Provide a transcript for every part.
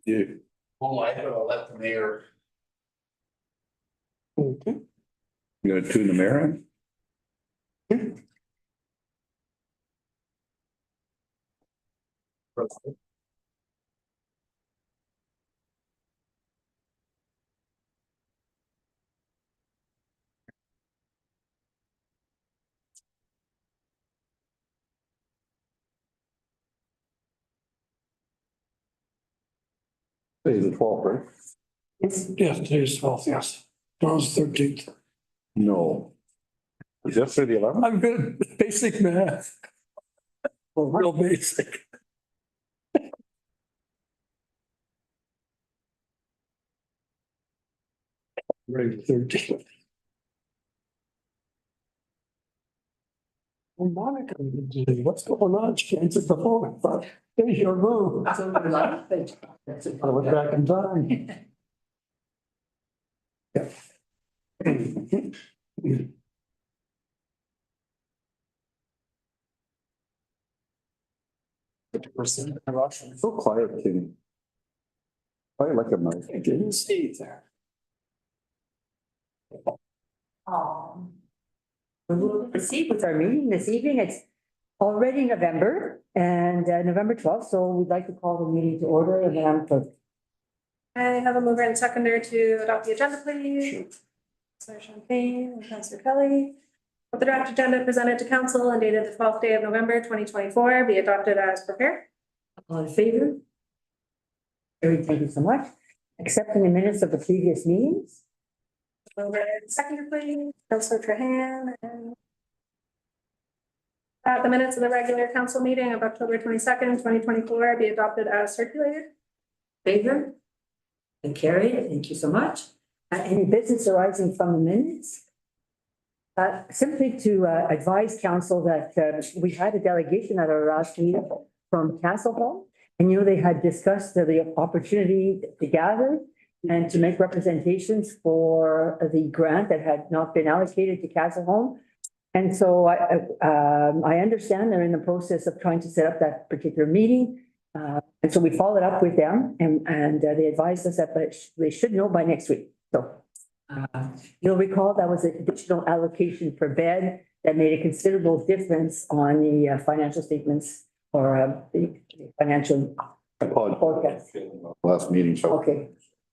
You, Oh, I gotta let the mayor. Okay. you gonna tune the mayor in? Today's the 12th, right? Yes, today's 12th, yes. Tomorrow's 13th. No. Is yesterday the 11th? I'm good at basic math. Well, real basic. Ready, 13th. Well, Monica, what's going on? She answered the phone. I thought, there's your move. I went back in time. Yeah. So quiet, Kenny. I like it nice. I didn't see it there. We'll proceed with our meeting this evening. It's already November and November 12th, so we'd like to call the meeting to order and then for I have a mover and seconder to adopt the agenda, please. Councilor Champagne and Councilor Kelly. With the draft agenda presented to council and dated the 12th day of November 2024 be adopted as prepared. all in favor. Carried, thank you so much. Accepting the minutes of the previous meetings. Mover and seconder, please. Councilor Trahan and the minutes of the regular council meeting of October 22nd, 2024 be adopted as circulated. Favor? And carried, thank you so much. Any business arising from the minutes? Simply to advise council that we had a delegation at our last meeting from Castle Hall. And they had discussed the opportunity to gather and to make representations for the grant that had not been allocated to Castle Home. And so I understand they're in the process of trying to set up that particular meeting. And so we followed up with them and they advised us that they should know by next week. So you'll recall that was an additional allocation per bed that made a considerable difference on the financial statements or the financial I apologize. forecast. Last meeting, so Okay,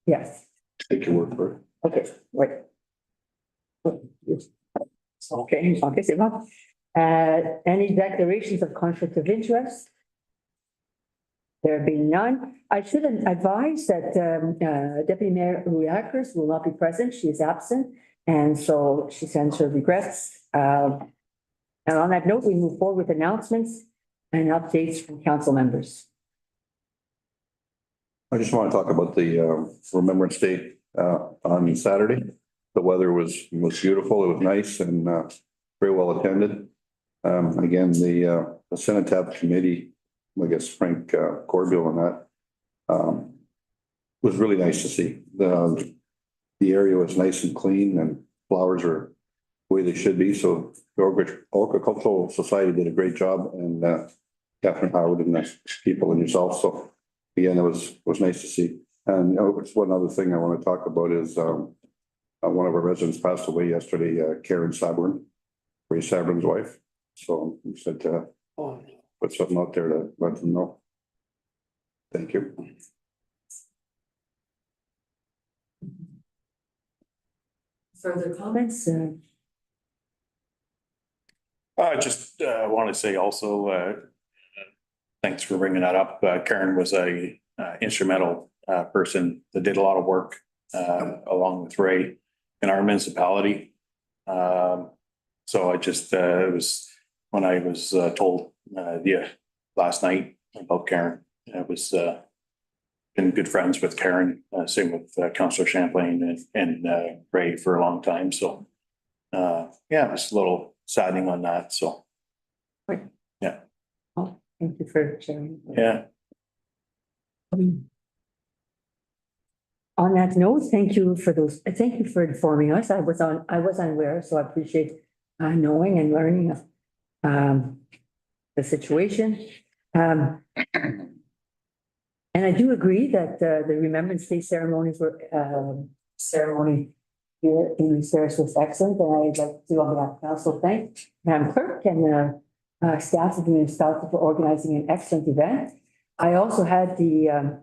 yes, take your word for it. okay, right. Okay, c'est bon. Any declarations of conflict of interest? There being none, I should advise that Deputy Mayor Rouillacres will not be present. She is absent. And so she sends her regrets. And on that note, we move forward with announcements and updates from council members. I just want to talk about the Remembrance Day on Saturday. The weather was beautiful. It was nice and very well attended. Again, the Cenotaph Committee, I guess Frank Corbill and that was really nice to see. The area was nice and clean and flowers are the way they should be. So the Horticultural Society did a great job and Catherine Howard and the people and yourself. So again, it was nice to see. And it's one other thing I want to talk about is one of our residents passed away yesterday, Karen Sabern, Ray Sabern's wife. So we said put something out there to let them know. Thank you. Further comments? I just want to say also, thanks for bringing that up. Karen was a instrumental person that did a lot of work along with Ray in our municipality. So I just, it was when I was told last night about Karen, I was been good friends with Karen, same with Councillor Champlain and Ray for a long time. So yeah, it was a little saddening on that. So yeah. Oh, thank you for sharing. Yeah. On that note, thank you for informing us. I was unaware, so I appreciate knowing and learning of the situation. And I I do agree that the Remembrance Day ceremonies were, ceremony here in East Ferris was excellent, and I'd like to, on behalf of council, thank Madam Clerk and staff of the municipality for organizing an excellent event. I also had the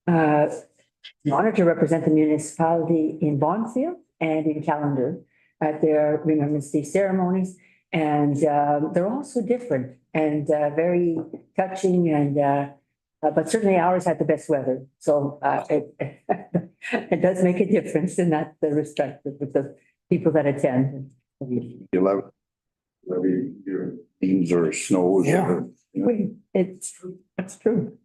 honor to represent the municipality in Bonfield and in Callender at their Remembrance Day ceremonies. And they're all so different and very touching and but certainly ours had the best weather. So it does make a difference in that respect with the people that attend. You love your themes or snows. Yeah. It's true.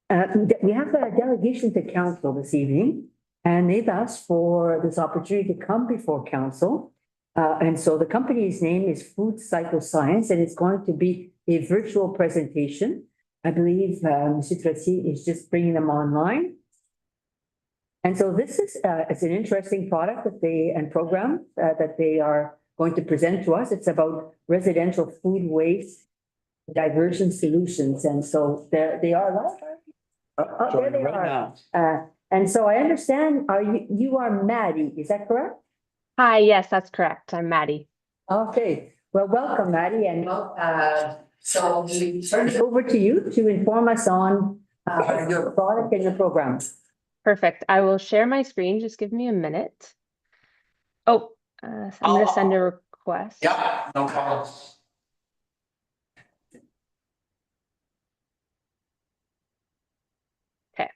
We have a delegation to council this evening, and they've asked for this opportunity to come before council. And so the company's name is Food Cycle Science, and it's going to be a virtual presentation. I believe Mr. Tracy is just bringing them online. And so this is it's an interesting product that and program that they are going to present to us. It's about residential food waste diversion solutions. And so they are live. Oh, there they are. And so I understand you are Maddie, is that correct? Hi, yes, that's correct. I'm Maddie. Okay, well, welcome, Maddie, and so we turn it over to you to inform us on your product and your program. Perfect. I will share my screen. Just give me a minute. Oh, I'm going to send a request. Yeah, no problem. Okay.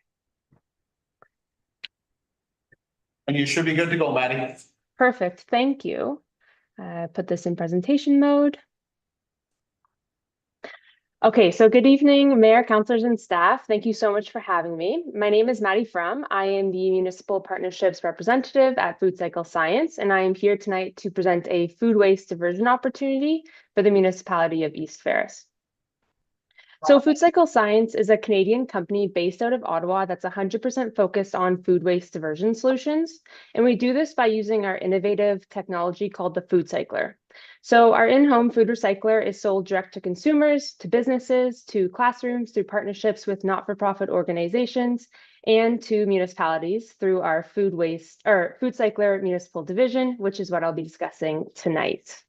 And you should be good to go, Maddie. Perfect. Thank you. Put this in presentation mode. Okay, so good evening, Mayor, councilors, and staff. Thank you so much for having me. My name is Maddie Frum. I am the Municipal Partnerships Representative at Food Cycle Science, and I am here tonight to present a food waste diversion opportunity for the municipality of East Ferris. So Food Cycle Science is a Canadian company based out of Ottawa that's 100% focused on food waste diversion solutions. And we do this by using our innovative technology called the Food Cycler. So our in-home food recycler is sold direct to consumers, to businesses, to classrooms through partnerships with not-for-profit organizations, and to municipalities through our Food Cycler Municipal Division, which is what I'll be discussing tonight.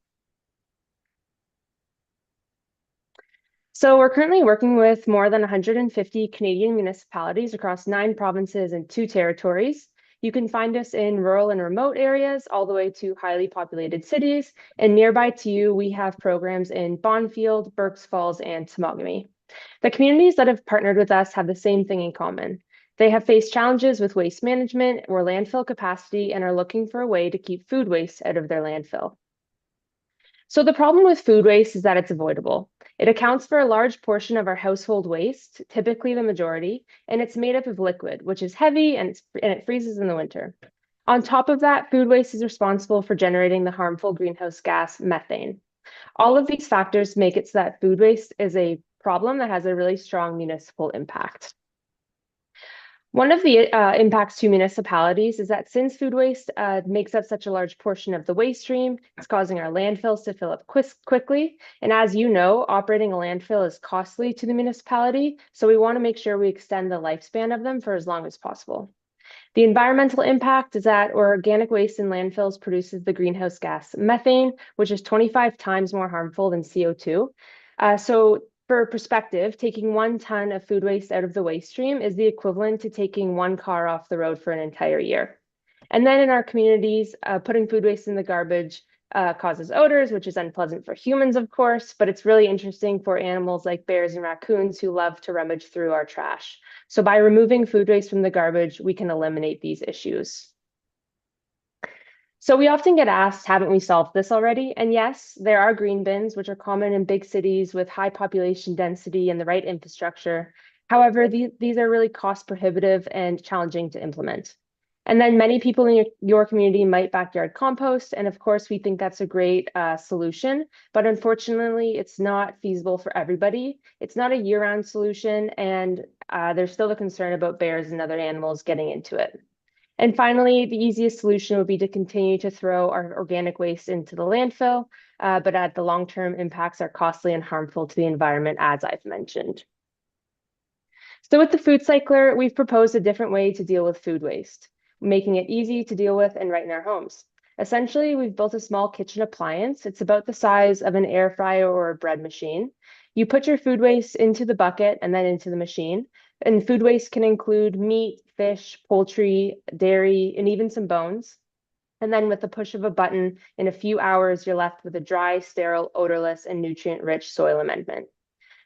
So we're currently working with more than 150 Canadian municipalities across 9 provinces and 2 territories. You can find us in rural and remote areas, all the way to highly populated cities. And nearby to you, we have programs in Bonfield, Berks Falls, and Temagami. The communities that have partnered with us have the same thing in common. They have faced challenges with waste management or landfill capacity and are looking for a way to keep food waste out of their landfill. So the problem with food waste is that it's avoidable. It accounts for a large portion of our household waste, typically the majority, and it's made up of liquid, which is heavy and it freezes in the winter. On top of that, food waste is responsible for generating the harmful greenhouse gas methane. All of these factors make it so that food waste is a problem that has a really strong municipal impact. One of the impacts to municipalities is that since food waste makes up such a large portion of the waste stream, it's causing our landfills to fill up quickly. And as you know, operating a landfill is costly to the municipality, so we want to make sure we extend the lifespan of them for as long as possible. The environmental impact is that organic waste in landfills produces the greenhouse gas methane, which is 25 times more harmful than CO2. So for perspective, taking 1 ton of food waste out of the waste stream is the equivalent to taking 1 car off the road for an entire year. And then in our communities, putting food waste in the garbage causes odors, which is unpleasant for humans, of course, but it's really interesting for animals like bears and raccoons who love to rummage through our trash. So by removing food waste from the garbage, we can eliminate these issues. So we often get asked, haven't we solved this already? And yes, there are green bins, which are common in big cities with high population density and the right infrastructure. However, these are really cost prohibitive and challenging to implement. And then many people in your community might backyard compost. And of course, we think that's a great solution, but unfortunately, it's not feasible for everybody. It's not a year-round solution, and there's still a concern about bears and other animals getting into it. And finally, the easiest solution would be to continue to throw our organic waste into the landfill, but the long-term impacts are costly and harmful to the environment, as I've mentioned. So with the food cycler, we've proposed a different way to deal with food waste, making it easy to deal with and right in our homes. Essentially, we've built a small kitchen appliance. It's about the size of an air fryer or a bread machine. You put your food waste into the bucket and then into the machine. And food waste can include meat, fish, poultry, dairy, and even some bones. And then with the push of a button, in a few hours, you're left with a dry, sterile, odorless, and nutrient-rich soil amendment.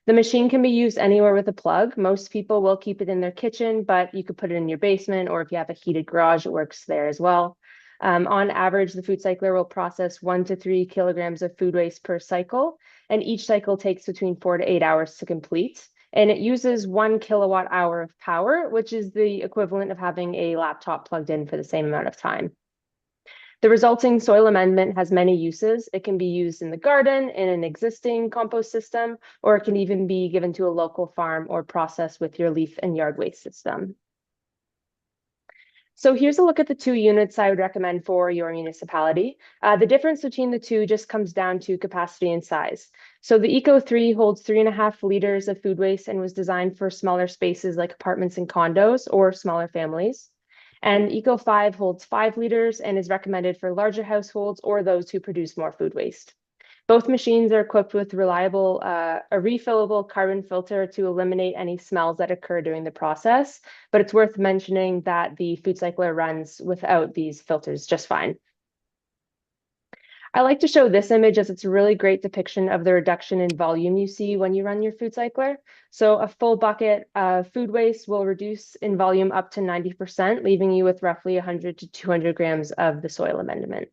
The machine can be used anywhere with a plug. Most people will keep it in their kitchen, but you could put it in your basement, or if you have a heated garage, it works there as well. On average, the food cycler will process 1 to 3 kilograms of food waste per cycle, and each cycle takes between 4 to 8 hours to complete. And it uses 1 kilowatt hour of power, which is the equivalent of having a laptop plugged in for the same amount of time. The resulting soil amendment has many uses. It can be used in the garden, in an existing compost system, or it can even be given to a local farm or processed with your leaf and yard waste system. So here's a look at the 2 units I would recommend for your municipality. The difference between the 2 just comes down to capacity and size. So the Eco 3 holds 3.5 liters of food waste and was designed for smaller spaces like apartments and condos or smaller families. And Eco 5 holds 5 liters and is recommended for larger households or those who produce more food waste. Both machines are equipped with reliable, a refillable carbon filter to eliminate any smells that occur during the process. But it's worth mentioning that the food cycler runs without these filters just fine. I like to show this image as it's a really great depiction of the reduction in volume you see when you run your food cycler. So a full bucket of food waste will reduce in volume up to 90%, leaving you with roughly 100 to 200 grams of the soil amendment.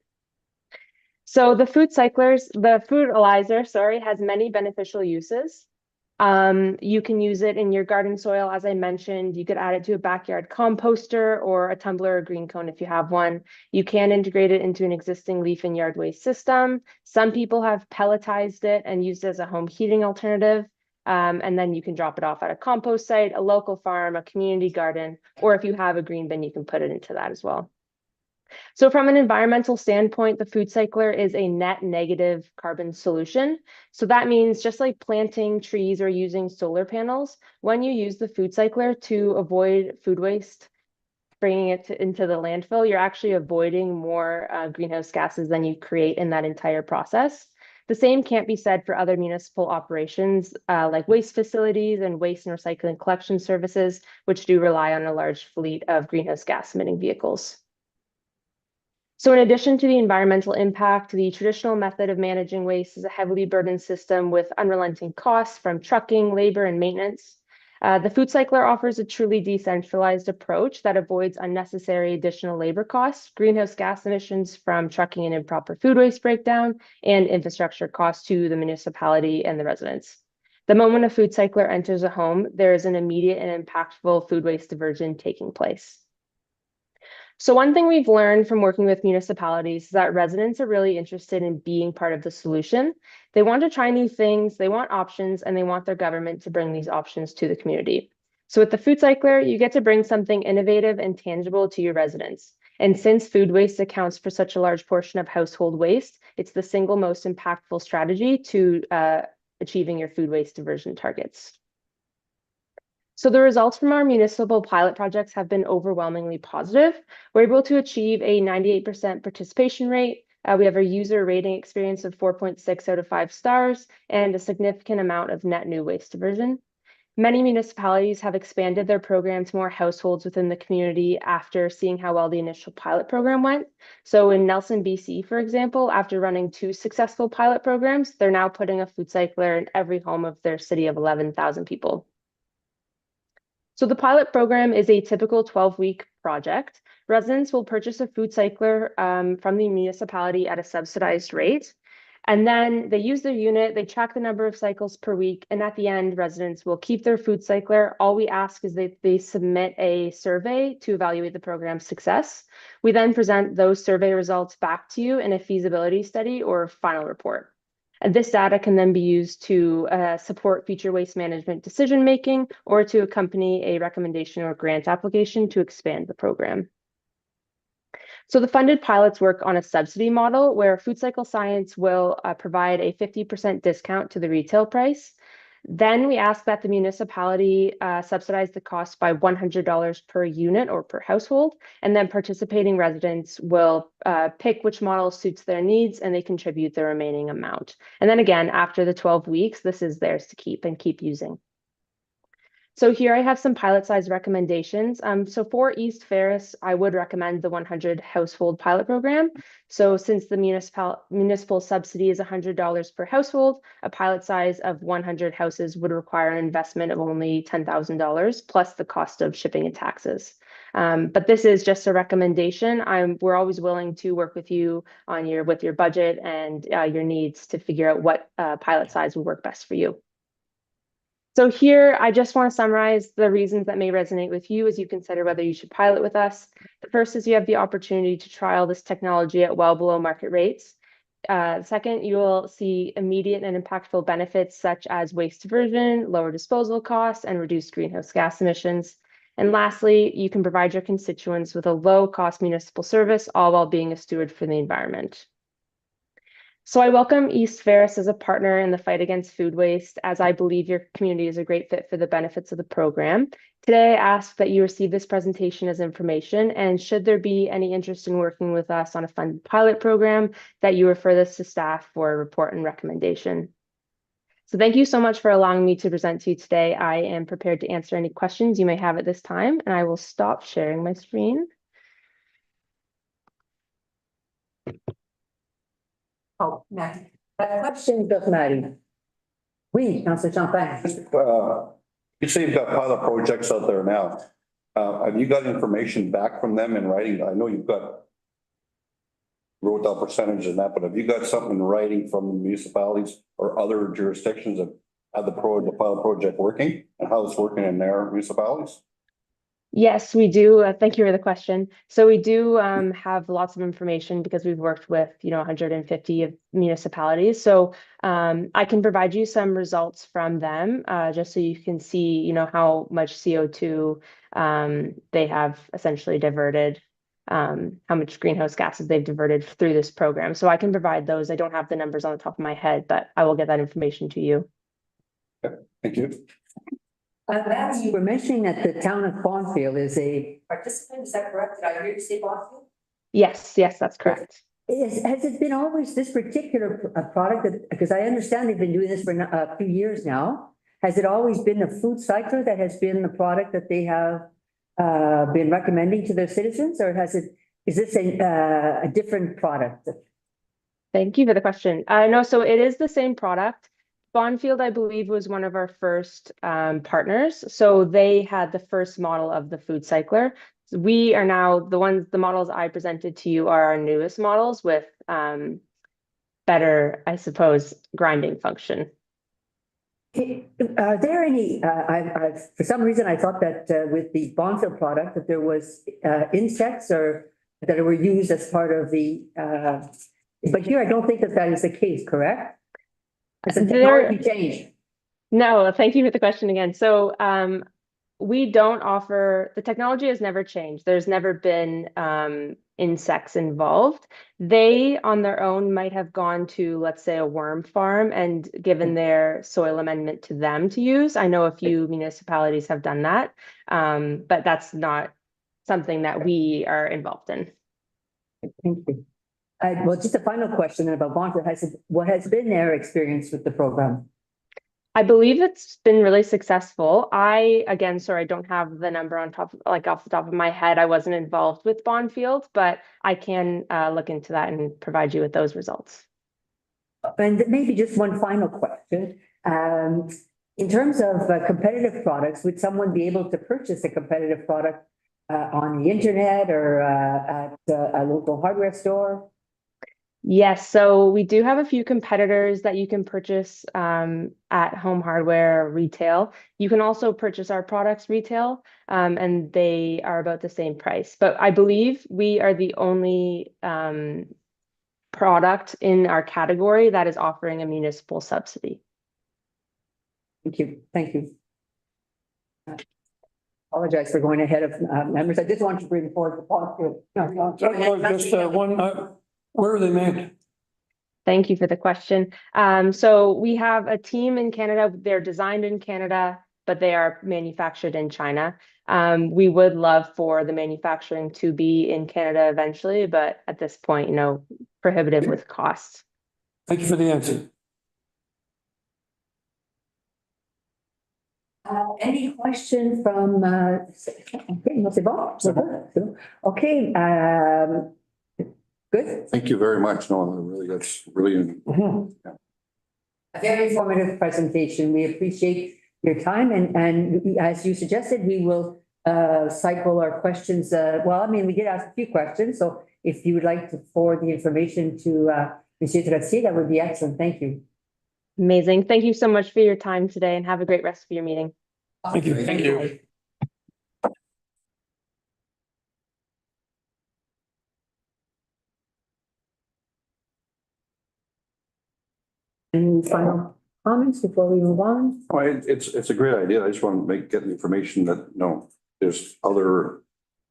So the food fertilizer, has many beneficial uses. You can use it in your garden soil, as I mentioned. You could add it to a backyard composter or a tumbler or green cone if you have one. You can integrate it into an existing leaf and yard waste system. Some people have pelletized it and used it as a home heating alternative. And then you can drop it off at a compost site, a local farm, a community garden, or if you have a green bin, you can put it into that as well. So from an environmental standpoint, the food cycler is a net negative carbon solution. So that means just like planting trees or using solar panels, when you use the food cycler to avoid food waste, bringing it into the landfill, you're actually avoiding more greenhouse gases than you create in that entire process. The same can't be said for other municipal operations like waste facilities and waste and recycling collection services, which do rely on a large fleet of greenhouse gas emitting vehicles. So in addition to the environmental impact, the traditional method of managing waste is a heavily burdened system with unrelenting costs from trucking, labor, and maintenance. The food cycler offers a truly decentralized approach that avoids unnecessary additional labor costs, greenhouse gas emissions from trucking and improper food waste breakdown, and infrastructure costs to the municipality and the residents. The moment a food cycler enters a home, there is an immediate and impactful food waste diversion taking place. So one thing we've learned from working with municipalities is that residents are really interested in being part of the solution. They want to try new things, they want options, and they want their government to bring these options to the community. So with the food cycler, you get to bring something innovative and tangible to your residents. And since food waste accounts for such a large portion of household waste, it's the single most impactful strategy to achieving your food waste diversion targets. So the results from our municipal pilot projects have been overwhelmingly positive. We're able to achieve a 98% participation rate. We have a user rating experience of 4.6 out of 5 stars and a significant amount of net new waste diversion. Many municipalities have expanded their program to more households within the community after seeing how well the initial pilot program went. So in Nelson, BC, for example, after running 2 successful pilot programs, they're now putting a food cycler in every home of their city of 11,000 people. So the pilot program is a typical 12-week project. Residents will purchase a food cycler from the municipality at a subsidized rate. And then they use their unit, they track the number of cycles per week, and at the end, residents will keep their food cycler. All we ask is that they submit a survey to evaluate the program's success. We then present those survey results back to you in a feasibility study or final report. And this data can then be used to support future waste management decision-making or to accompany a recommendation or grant application to expand the program. So the funded pilots work on a subsidy model where Food Cycle Science will provide a 50% discount to the retail price. Then we ask that the municipality subsidize the cost by $100 per unit or per household, and then participating residents will pick which model suits their needs and they contribute the remaining amount. And then again, after the 12 weeks, this is theirs to keep and keep using. So here I have some pilot size recommendations. So for East Ferris, I would recommend the 100 household pilot program. So since the municipal subsidy is $100 per household, a pilot size of 100 houses would require an investment of only $10,000 plus the cost of shipping and taxes. But this is just a recommendation. We're always willing to work with you on with your budget and your needs to figure out what pilot size will work best for you. So here, I just want to summarize the reasons that may resonate with you as you consider whether you should pilot with us. The first is you have the opportunity to trial this technology at well below market rates. Second, you will see immediate and impactful benefits such as waste diversion, lower disposal costs, and reduced greenhouse gas emissions. And lastly, you can provide your constituents with a low-cost municipal service, all while being a steward for the environment. So I welcome East Ferris as a partner in the fight against food waste, as I believe your community is a great fit for the benefits of the program. Today, I ask that you receive this presentation as information, and should there be any interest in working with us on a funded pilot program, that you refer this to staff for a report and recommendation. So thank you so much for allowing me to present to you today. I am prepared to answer any questions you may have at this time, and I will stop sharing my screen. Oh, Maddie. Questions of Maddie? Oui, Councillor Champagne. You say you've got pilot projects out there now. Have you got information back from them in writing? I know you've got wrote down percentages and that, but have you got something in writing from the municipalities or other jurisdictions that have the pilot project working and how it's working in their municipalities? Yes, we do. Thank you for the question. So we do have lots of information because we've worked with, 150 municipalities. So I can provide you some results from them just so you can see, how much CO2 they have essentially diverted, how much greenhouse gases they've diverted through this program. So I can provide those. I don't have the numbers on the top of my head, but I will get that information to you. Okay, thank you. You were mentioning that the town of Bonfield is a participant, is that correct? Did I hear you say Bonfield? Yes, that's correct. Has it been always this particular product that, because I understand they've been doing this for a few years now. Has it always been the food cycler that has been the product that they have been recommending to their citizens, or is this a different product? Thank you for the question. No, so it is the same product. Bonfield, I believe, was one of our first partners. So they had the first model of the food cycler. So we are now the models I presented to you are our newest models with better, I suppose, grinding function. Are there any, for some reason, I thought that with the Bonfield product, that there was insects or that were used as part of the, but here I don't think that is the case, correct? Has the technology changed? No, thank you for the question again. So we don't offer, the technology has never changed. There's never been insects involved. They on their own might have gone to, let's say, a worm farm and given their soil amendment to them to use. I know a few municipalities have done that, but that's not something that we are involved in. Thank you. Well, just a final question about Bonfield. What has been their experience with the program? I believe it's been really successful. Again, sorry, I don't have the number off the top of my head. I wasn't involved with Bonfield, but I can look into that and provide you with those results. And maybe just one final question. In terms of competitive products, would someone be able to purchase a competitive product on the internet or at a local hardware store? Yes, so we do have a few competitors that you can purchase at home hardware retail. You can also purchase our products retail, and they are about the same price. But I believe we are the only product in our category that is offering a municipal subsidy. Thank you. Thank you. Apologize for going ahead of members. I just wanted to bring forward the positive. Just one, where are they made? Thank you for the question. So we have a team in Canada. They're designed in Canada, but they are manufactured in China. We would love for the manufacturing to be in Canada eventually, but at this point, prohibitive with costs. Thank you for the answer. Any question from, okay, no, c'est bon? C'est bon? Okay, good. Thank you very much. No, really, that's really, A very informative presentation. We appreciate your time and as you suggested, we will cycle our questions. Well, I mean, we did ask a few questions, so if you would like to forward the information to Monsieur Trottier, that would be excellent. Thank you. Amazing. Thank you so much for your time today and have a great rest of your meeting. Thank you. Thank you. Any final comments before we move on? oh, it's a great idea. I just want to get the information that, there's other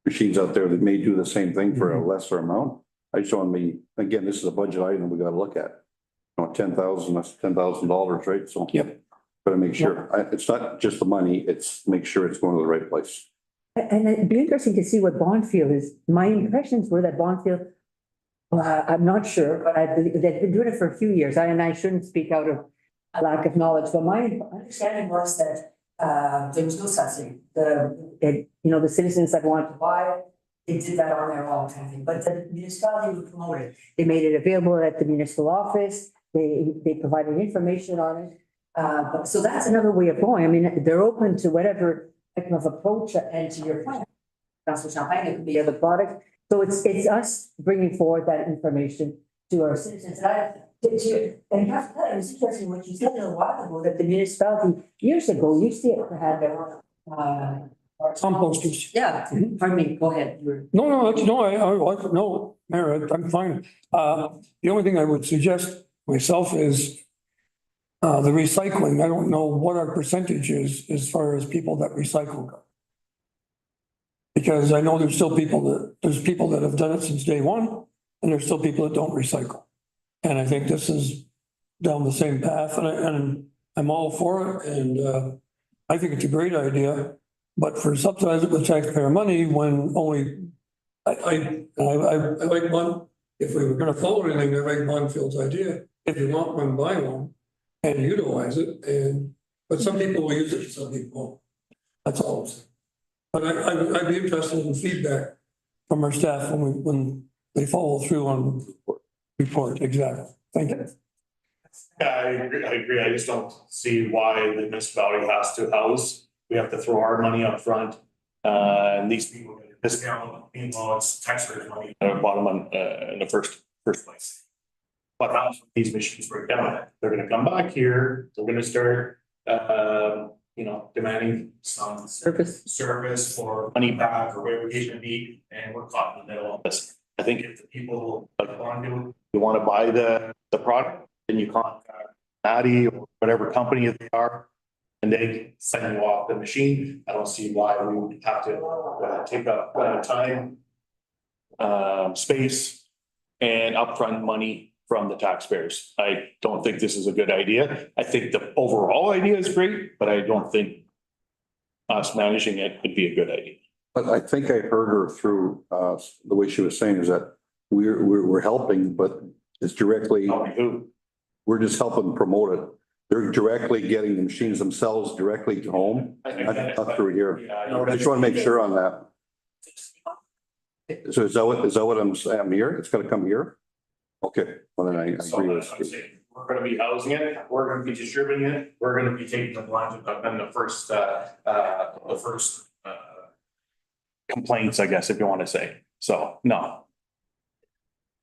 machines out there that may do the same thing for a lesser amount. I just want me, again, this is a budget item we got to look at. 10,000, that's $10,000, right? So. Yep. Gotta make sure, it's not just the money, it's make sure it's going to the right place. And it'd be interesting to see what Bondfield is. My impressions were that Bondfield, I'm not sure, but I believe they've been doing it for a few years, and I shouldn't speak out of a lack of knowledge, but my understanding was that there was no such thing. The citizens that wanted to buy it, they did that on their own kind of thing, but the municipality would promote it. They made it available at the municipal office, they provided information on it. So that's another way of going. I mean, they're open to whatever type of approach and to your point. Councilor Champagne, it could be other products. So it's us bringing forward that information to our citizens. And you have to tell, it was interesting what you said a while ago, that the municipality years ago used to have their own, Composters. yeah, pardon me, go ahead. No, Mayor, I'm fine. The only thing I would suggest myself is the recycling. I don't know what our percentage is as far as people that recycle go. Because I know there's people that have done it since day one, and there's still people that don't recycle. And I think this is down the same path, and I'm all for it, and I think it's a great idea. But for subsidize it with taxpayer money when only, I like one, if we were gonna follow anything, I like Bonfield's idea. If you want one, buy one and utilize it, but some people will use it, some people won't. That's all I'm saying. But I'd be interested in feedback from our staff when they follow through on report, exactly. Thank you. Yeah, I agree. I just don't see why the municipality has to house. We have to throw our money up front. And these people get a discount, it's taxpayers' money at the bottom in the first place. What happens when these machines break down? They're gonna come back here, they're gonna start, demanding some service or money back or whatever it may be, and we're caught in the middle of this. I think if the people like Bonneville, you want to buy the product, then you contact Maddie or whatever company they are, and they send you off the machine. I don't see why we would have to take up time, space, and upfront money from the taxpayers. I don't think this is a good idea. I think the overall idea is great, but I don't think us managing it would be a good idea. But I think I heard her through, the way she was saying is that we're helping, but it's directly, we're just helping promote it. They're directly getting the machines themselves directly to home, not through here. I just want to make sure on that. So is that what I'm saying? I'm here? It's gonna come here? Okay, well then I agree with you. We're gonna be housing it, we're gonna be distributing it, we're gonna be taking the brunt of the first complaints, I guess, if you want to say. So, no.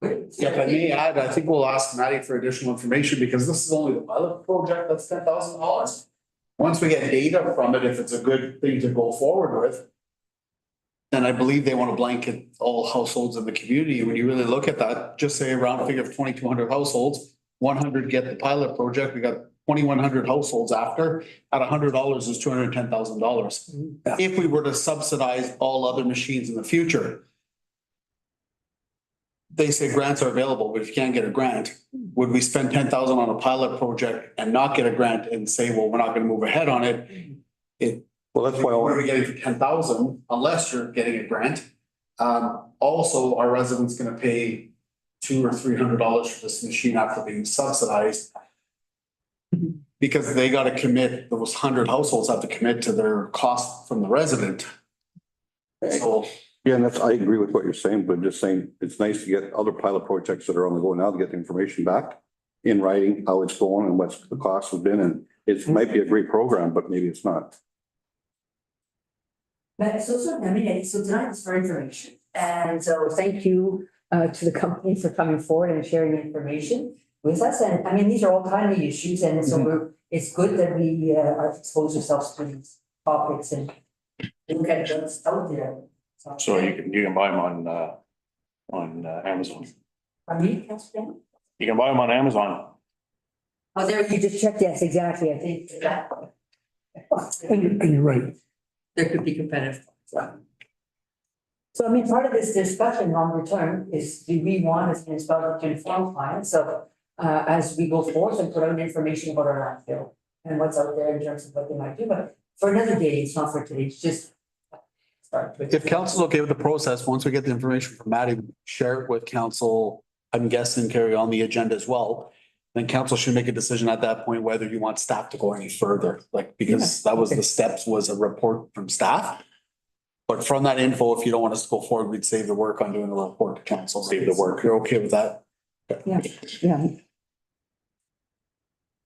If I may add, I think we'll ask Maddie for additional information because this is only the pilot project that's $10,000. Once we get data from it, if it's a good thing to go forward with. And I believe they want to blanket all households in the community. When you really look at that, just say a round figure of 2,200 households, 100 get the pilot project. We got 2,100 households after at $100 is $210,000. If we were to subsidize all other machines in the future. they say grants are available, but if you can't get a grant, would we spend 10,000 on a pilot project and not get a grant and say, well, we're not gonna move ahead on it? Well, that's why, What are we getting for 10,000 unless you're getting a grant? Also, our residents gonna pay $200 or $300 for this machine after being subsidized. Because they gotta commit, those 100 households have to commit to their cost from the resident. So, yeah, and that's, I agree with what you're saying, but just saying, it's nice to get other pilot projects that are on the go now to get the information back in writing, how it's going and what's the cost has been, and it might be a great program, but maybe it's not. But it's also, I mean, so tonight is for information. And so thank you to the company for coming forward and sharing the information with us. And I mean, these are all timely issues, and so it's good that we expose ourselves to these topics and look at what's out there. So you can buy them on Amazon. I mean, Councilor Dan? You can buy them on Amazon. Oh, there, you just checked, yes, exactly, I think. And you're right. There could be competitive. So I mean, part of this discussion longer term is, do we want as municipality to inform clients? So as we go forth and put out information about our landfill and what's out there in terms of what they might do, but for another day, it's not for today, it's just. if council's okay with the process, once we get the information from Maddie, share it with council, I'm guessing carry on the agenda as well. Then council should make a decision at that point whether you want staff to go any further, like, because that was the steps, was a report from staff. But from that info, if you don't want us to go forward, we'd save the work on doing a report to council. Save the work. You're okay with that? Yeah.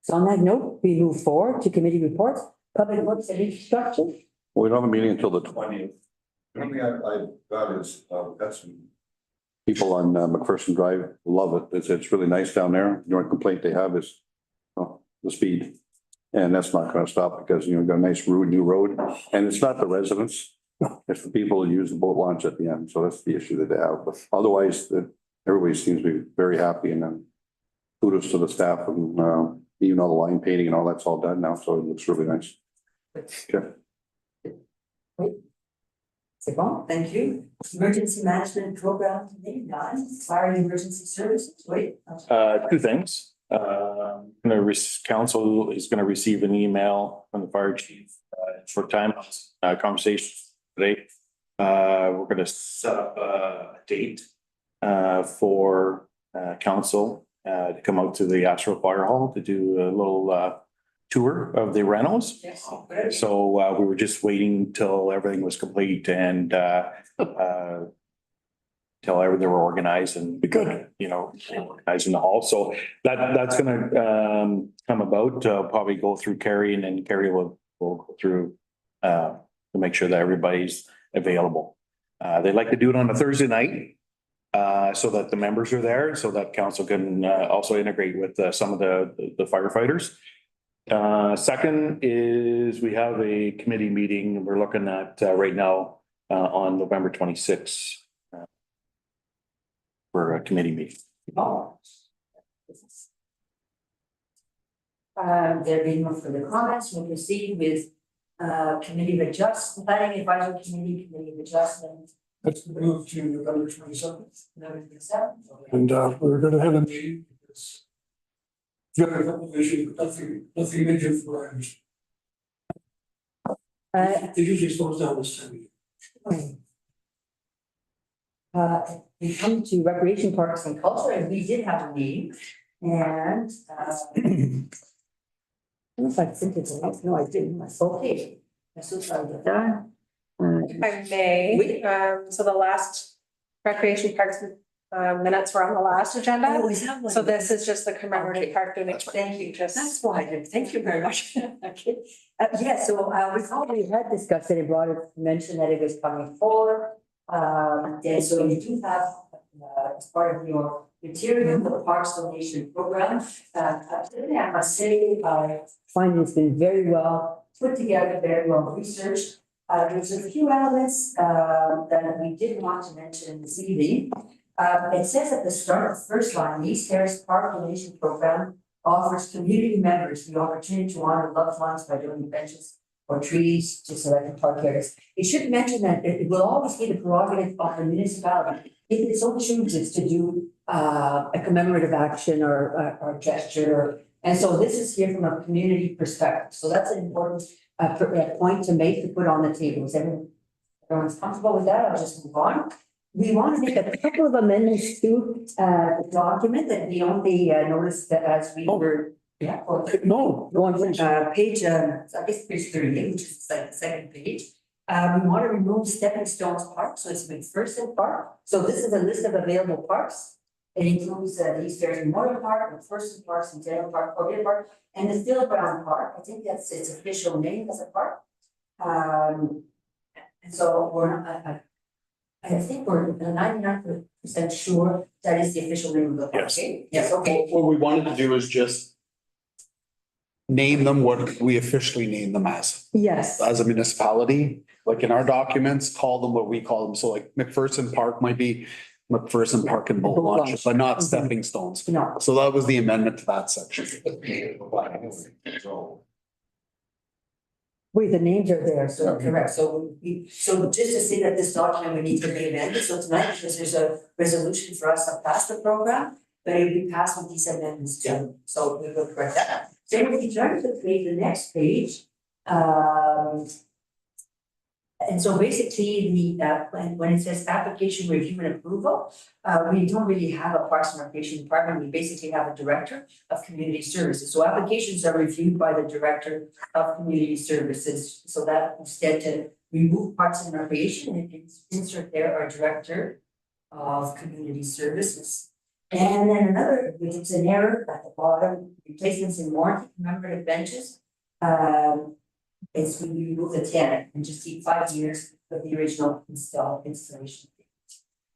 So on that note, we move forward to committee reports, public works and infrastructure. We don't have a meeting until the 20th. The only I've got is, got some people on McPherson Drive love it. It's really nice down there. The only complaint they have is the speed. And that's not gonna stop because, you know, got a nice new road, and it's not the residents. It's the people who use the boat launch at the end. So that's the issue that they have. But otherwise, everybody seems to be very happy, and then kudos to the staff, and even all the line painting and all that's all done now. So it looks really nice. Okay. C'est bon, thank you. Emergency management program committee, none. Fire and emergency services, wait. Two things. Council is gonna receive an email from the fire chief for time conversation today. We're gonna set up a date for council to come out to the Astro Fire Hall to do a little tour of the rentals. Yes. So we were just waiting till everything was complete and till they were organized and good, you know, organized in the hall. So that's gonna come about. Probably go through Carrie, and then Carrie will go through to make sure that everybody's available. They like to do it on a Thursday night so that the members are there, so that council can also integrate with some of the firefighters. Second is we have a committee meeting we're looking at right now on November 26th for a committee meeting. There being no further comments, we'll proceed with committee of adjustment, planning advisory committee of adjustment. Let's move to November 27th. November 27th. And we're gonna have a meeting. It's got a couple of issues, but nothing major for items. It usually slows down this time. We come to recreation parks and culture, and we did have a meeting, and I don't know if I sent it to you. No, I didn't. Okay. I'm so sorry about that. If I may, so the last recreation parks minutes were on the last agenda. Oh, is that what So it this is? is just the commemorative park donation. Thank you, Just that's why I did, thank you very much. Okay, yeah, so we already had discussed it and brought it, mentioned that it was coming forward. And so you do have, as part of your material, the Parks Donation Program. I must say, I find it's been very well put together, very well researched. There's a few elements that we did want to mention this evening. It says at the start of the first line, the East Harris Park Donation Program offers community members the opportunity to honor loved ones by donating benches or trees to selected park areas. It should mention that it will always be the prerogative of the municipality if it so chooses to do a commemorative action or gesture. And so this is here from a community perspective. So that's an important point to make, to put on the table. Is everyone's comfortable with that? I'll just move on. We want to make a couple of amendments to the document that we only noticed that as we were, yeah. No, Go on, page, I guess page 38, which is like the second page. We want to remove Stepping Stones Park, so it's McPherson Park. So this is a list of available parks. It includes the East Ferry Memorial Park, McPherson Park, Centennial Park, Cordia Park, and the Still Brown Park. I think that's its official name as a park. And so I think we're 99% sure that is the official name of the park. Yes. Okay? Yes, okay. What we wanted to do is just name them what we officially name them as a municipality. Like in our documents, call them what we call them. So like McPherson Park might be McPherson Park and Boat Launch, but not Stepping Stones. No. So that was the amendment to that section. Wait, the names are there, so correct, so so just to say that this document we need to be amended, so tonight, because there's a resolution for us to pass the program, but it will be passed with these amendments too, so we will correct that. So if you turn to the next page, and so basically when it says application review and approval, we don't really have a Parks and Recreation department, we basically have a director of community services. So applications are reviewed by the director of community services, so that instead to remove Parks and Recreation and insert there our director of community services. And then another, which is an error at the bottom, replacements in warranty commemorative benches. It's when we remove the 10 and just keep 5 years of the original installation.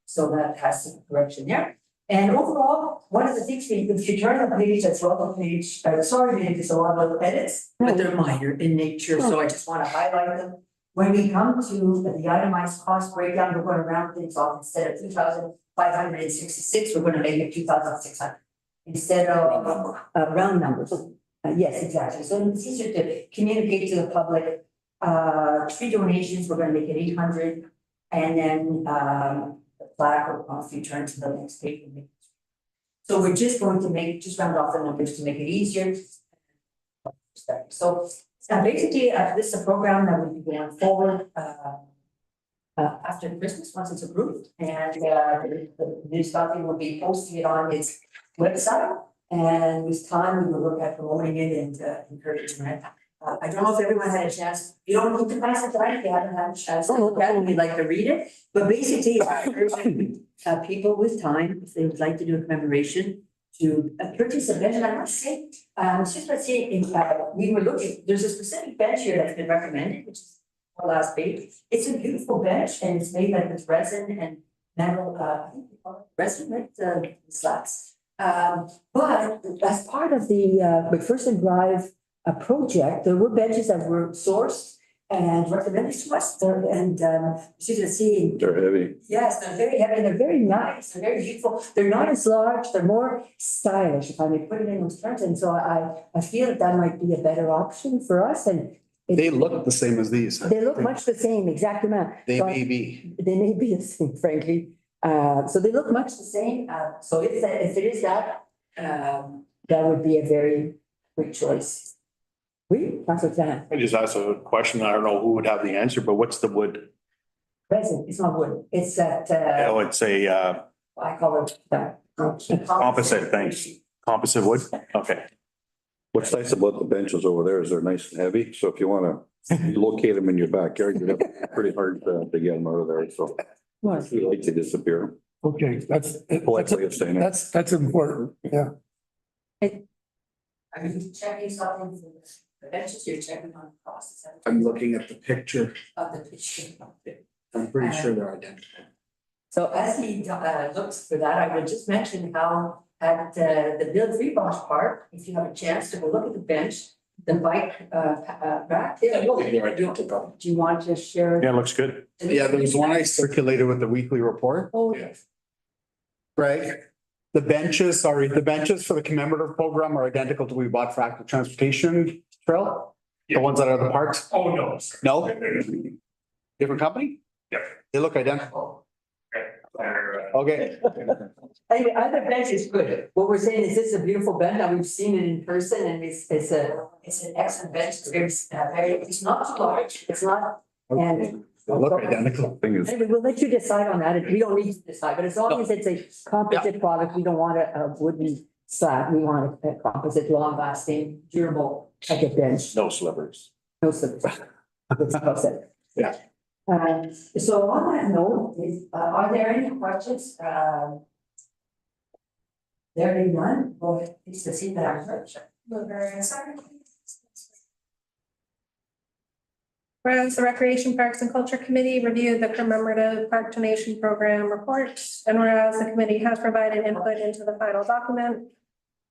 So that has some correction there. And overall, one of the things if you turn the page, that's well the page, sorry, maybe there's a lot of edits, but they're minor in nature, so I just want to highlight them. When we come to the itemized cost breakdown, we're going to round things off. Instead of 2,566, we're going to make it 2,600. Instead of round numbers. Yes, exactly. So it's easier to communicate to the public. Tree donations, we're going to make it 800. And then the plaque, if you turn to the next page. So we're just going to just round off the numbers to make it easier. So basically, this is a program that will be going forward after Christmas, once it's approved. And the municipality will be posting it on its website. And with time, we will look at promoting it and encouraging it. I don't know if everyone had a chance, you don't need to pass it tonight, if you haven't had a chance to look at it, we'd like to read it. But basically, it's encouraging people with time, if they would like to do a commemoration, to purchase a bench. And I must say, just let's say, we were looking, there's a specific bench here that's been recommended, which is our last page. It's a beautiful bench and it's made like with resin and metal, I think they call it resin, right, slats. But as part of the McPherson Drive project, there were benches that were sourced and recommended to us. And as you can see, They're heavy. yes, they're very heavy. They're very nice. They're very beautiful. They're not as large. They're more stylish, if I may put it in those terms. And so I feel that might be a better option for us. And They look the same as these. they look much the same, exactly. They So may be. they may be the same, frankly. So they look much the same. So if it is that, that would be a very good choice. Oui, Councilor Tan, I just asked a question. I don't know who would have the answer, but what's the wood? resin, it's not wood. It's that, I would say I call it. composite, thanks. Composite wood? Okay. What's nice about the benches over there is they're nice and heavy, so if you wanna locate them in your backyard, you're pretty hard to get them out of there, so. What? You like to disappear. okay, that's Saying it. that's important, yeah. Are you checking something for the benches? You're checking on the costs I'm looking at the picture. of the picture. I'm pretty sure they're identical. So as he looks for that, I would just mention how at the Bill Freebosh Park, if you have a chance to go look at the bench, the bike rack. They're identical. Do you want to share? Yeah, looks good. Yeah, there was one I circulated with the weekly report. Oh, yes. Right. The benches for the commemorative program are identical to what we bought for active transportation trail. The ones that are the parks. Oh, no. No? Different company? Yeah. They look identical. They're Okay. Anyway, other bench is good. What we're saying is this is a beautiful bench, and we've seen it in person, and it's an excellent bench. It's not too large, it's not, and. They look identical. Thing is, Anyway, we'll let you decide on that. We don't need to decide, but as long as it's a composite product, we don't want a wooden slab. We want a composite, long lasting, durable type of bench. No slivers. No slippers. That's about it. Yeah. So on that note, are there any questions? There being none, well, please proceed, Madam Clerk. Mover and second. Whereas the Recreation Parks and Culture Committee reviewed the commemorative park donation program report, and whereas the committee has provided input into the final document,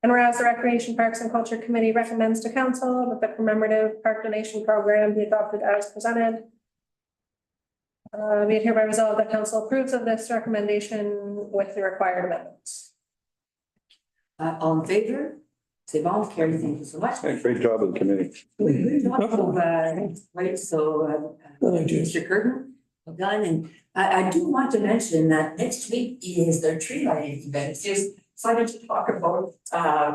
and whereas the Recreation Parks and Culture Committee recommends to council that the commemorative park donation program be adopted as presented. Be it hereby resolved that council approves of this recommendation with the required amendments. All in favor? C'est bon, Carrie, thank you so much. great job of the committee. Right, so, Good idea. Mr. Curtin, well done, and I do want to mention that next week is their tree lighting event. It's just excited to talk about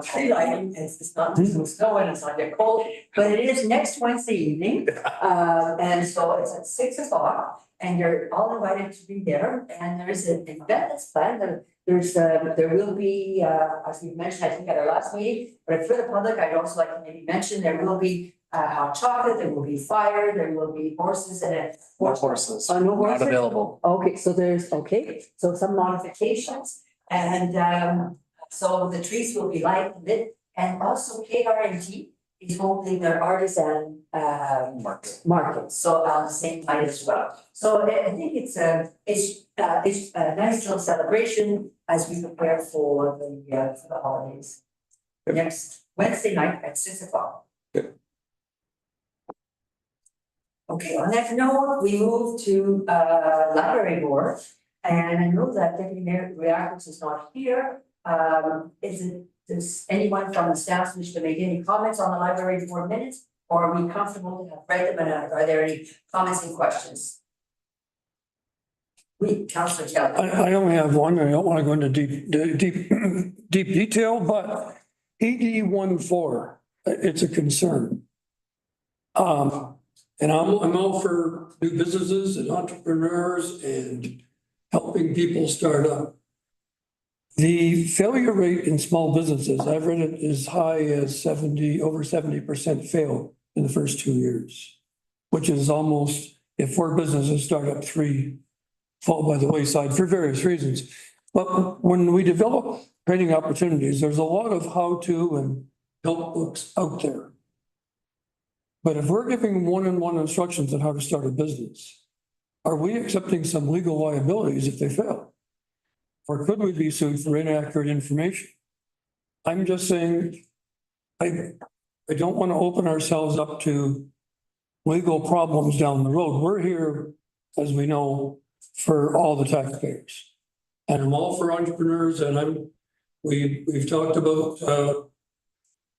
tree lighting. It's not just some snow and it's not yet cold, but it is next Wednesday evening. And so it's at 6 o'clock and you're all invited to be there. And there's an event that's planned. There will be, as we mentioned, I think at our last meeting, but for the public, I'd also like to maybe mention, there will be hot chocolate, there will be fire, there will be horses and No horses. no Not horses? available. Okay, so some modifications and so the trees will be lighted and also KRNT is holding their artisan market, so on the same night as well. So I think it's a nice little celebration as we prepare for the holidays. Next Wednesday night at 6 o'clock. Okay, on that note, we move to library board. And I know that Deputy Mayor Riakos is not here. Does anyone from the staff wish to make any comments on the library board minutes? Or are we comfortable to have read them and are there any comments and questions? Councillor Kelly. I only have one. I don't want to go into deep detail, but ED 14, it's a concern. And I'm all for new businesses and entrepreneurs and helping people start up. The failure rate in small businesses, I've read it as high as over 70% fail in the first 2 years, which is almost, if 4 businesses start up, 3 fall by the wayside for various reasons. But when we develop training opportunities, there's a lot of how-to and help books out there. But if we're giving one-on-one instructions on how to start a business, are we accepting some legal liabilities if they fail? Or could we be sued for inaccurate information? I'm just saying, I don't want to open ourselves up to legal problems down the road. We're here, as we know, for all the taxpayers. And I'm all for entrepreneurs and we've talked about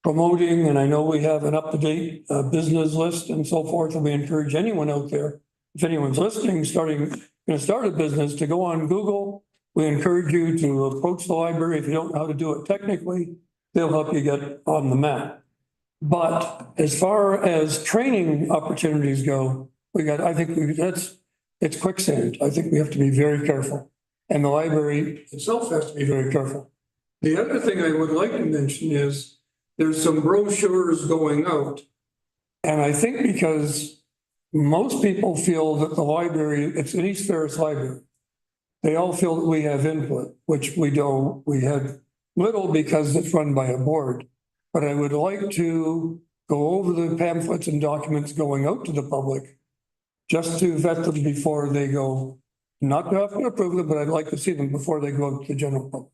promoting, and I know we have an up-to-date business list and so forth, and we encourage anyone out there, if anyone's listening, going to start a business, to go on Google. We encourage you to approach the library. If you don't know how to do it technically, they'll help you get on the map. But as far as training opportunities go, it's quicksand. I think we have to be very careful. And the library itself has to be very careful. The other thing I would like to mention is there's some brochures going out. And I think because most people feel that the library, it's an East Ferris Library. They all feel that we have input, which we don't. We have little because it's run by a board. But I would like to go over the pamphlets and documents going out to the public just to vet them before they go, not to have to approve them, but I'd like to see them before they go out to the general public.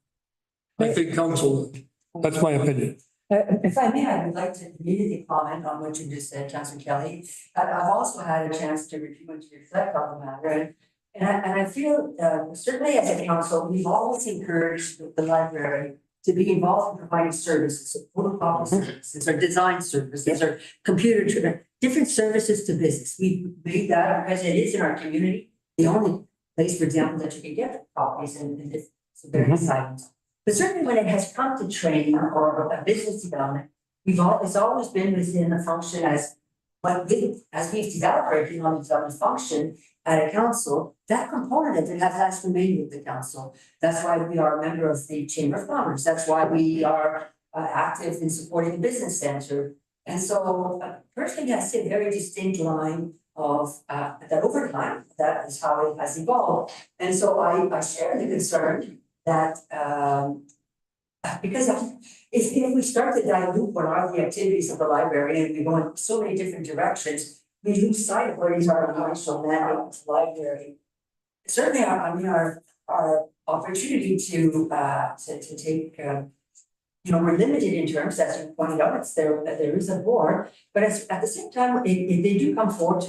I think council, that's my opinion. If I may, I would like to immediately comment on what you just said, Councillor Kelly. I've also had a chance to review and to reflect on the matter. And I feel certainly as a council, we've always encouraged the library to be involved in providing services, photocopy services, or design services, or computer, different services to business. We've made that because it is in our community the only place, for example, that you can get properties and it's very exciting. But certainly when it has come to training or a business development, it's always been within a function as as we've developed our economic development function at a council, that component that has remained with the council. That's why we are a member of the Chamber of Commerce. That's why we are active in supporting the business center. And so personally, I see a very distinct line of that over time, that is how it has evolved. And so I share the concern that because if we start to dilute what are the activities of the library and we go in so many different directions, we lose sight of what is our financial mandate of the library. Certainly, our opportunity to take, we're limited in terms, as you pointed out, there is a board, but at the same time, if they do come forward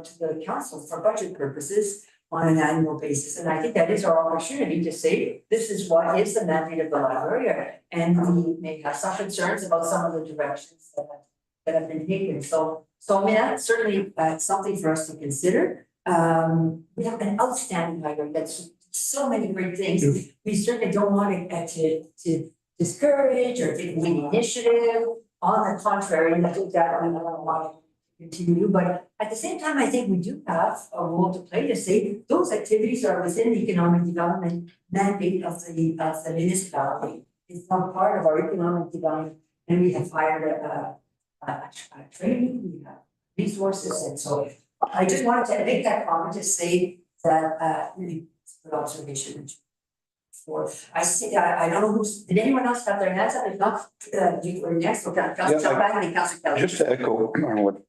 to the council for budget purposes on an annual basis, and I think that is our opportunity to say, this is what is the mandate of the library, and we may have some concerns about some of the directions that have been taken. So I mean, that's certainly something for us to consider. We have an outstanding library that's so many great things. We certainly don't want to discourage or take away initiative. On the contrary, I think that we want to continue, but at the same time, I think we do have a role to play to say those activities are within the economic development mandate of the municipality. It's not part of our economic development, and we have hired a training, we have resources, and so I just wanted to make that comment to say that really good observation. I see, I don't know did anyone else have their hands up? If not, you were next, okay, Councilor Bagley and Councilor Kelly. Just to echo on what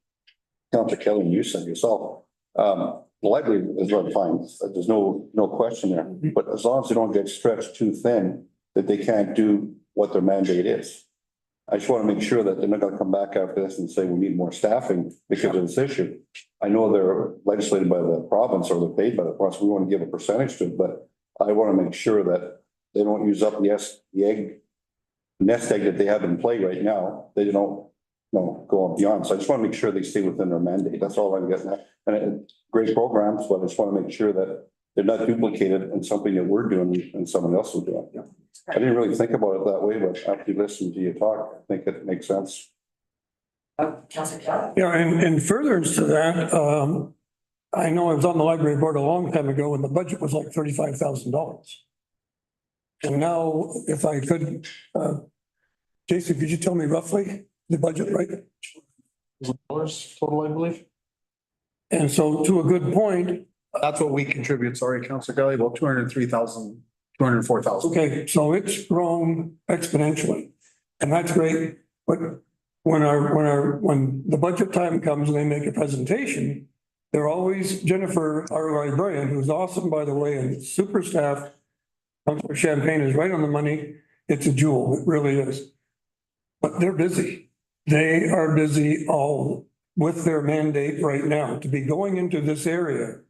Councilor Kelly and you said yourself, the library is run fine. There's no question there. But as long as they don't get stretched too thin, that they can't do what their mandate is. I just want to make sure that they're not going to come back after this and say we need more staffing because of this issue. I know they're legislated by the province or they're paid by the province. We want to give a percentage to it, but I want to make sure that they don't use up the nest egg that they have in play right now. They don't go on beyond. So I just want to make sure they stay within their mandate. That's all I'm getting at. And great programs, but I just want to make sure that they're not duplicated in something that we're doing and someone else is doing. Yeah. I didn't really think about it that way, but after you listen to you talk, I think it makes sense. Councilor Kelly. Yeah, and in furtherance to that, I know I was on the library board a long time ago and the budget was like $35,000. And now if I could, Jason, could you tell me roughly the budget, right? Dollars total, I believe. And so to a good point, That's what we contribute, sorry, Councilor Kelly, about 203,000, 204,000. okay, so it's grown exponentially and that's great. But when the budget time comes and they make a presentation, they're always Jennifer, our librarian, who's awesome, by the way, and super staff. Councilor Champagne is right on the money. It's a jewel. It really is. But they're busy. They are busy all with their mandate right now to be going into this area.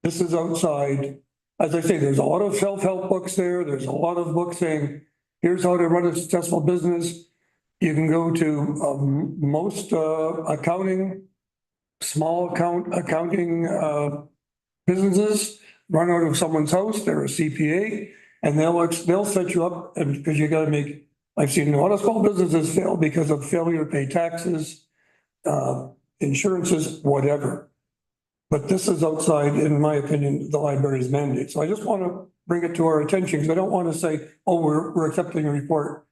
This is outside. As I say, there's a lot of self-help books there. There's a lot of books saying, here's how to run a successful business. You can go to most accounting, small accounting businesses run out of someone's house. They're a CPA and they'll set you up, and because you got to make, I've seen a lot of small businesses fail because of failure to pay taxes, insurances, whatever. But this is outside, in my opinion, the library's mandate. So I just want to bring it to our attention because I don't want to say, oh, we're accepting a report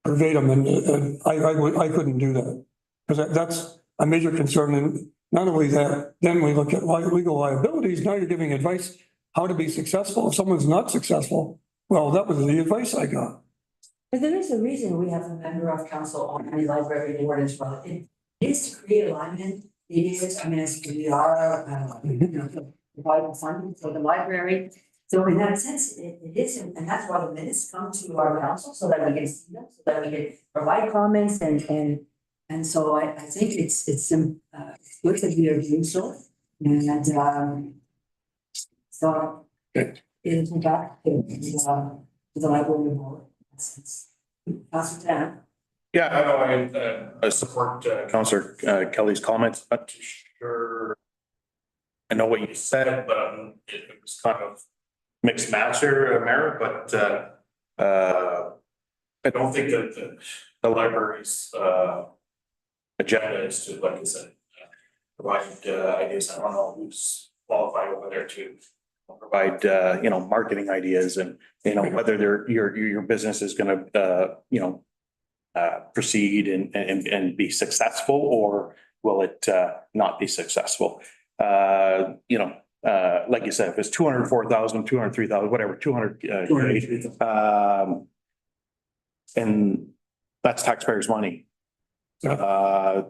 verbatim, and I couldn't do that because that's a major concern. And not only that, then we look at legal liabilities. Now you're giving advice how to be successful. If someone's not successful, well, that was the advice I got. But there is a reason we have a member of council on the library board as well. It is to create alignment. It is, I mean, as we are, providing funding for the library. So in that sense, it is, and that's why the minutes come to our council so that we can see them, so that we can provide comments and so I think it's good that we are doing so. And so it's back to the library board. Councilor Tan. Yeah, I know I support Councilor Kelly's comments. Not too sure I know what you said, but it was kind of mixed master, Mayor, but I don't think that the library's agenda is to, like I said, provide ideas. I don't know who's qualified over there to provide marketing ideas and, whether your business is gonna proceed and be successful, or will it not be successful? Like you said, if it's 204,000, 203,000, whatever, 200, and that's taxpayers' money.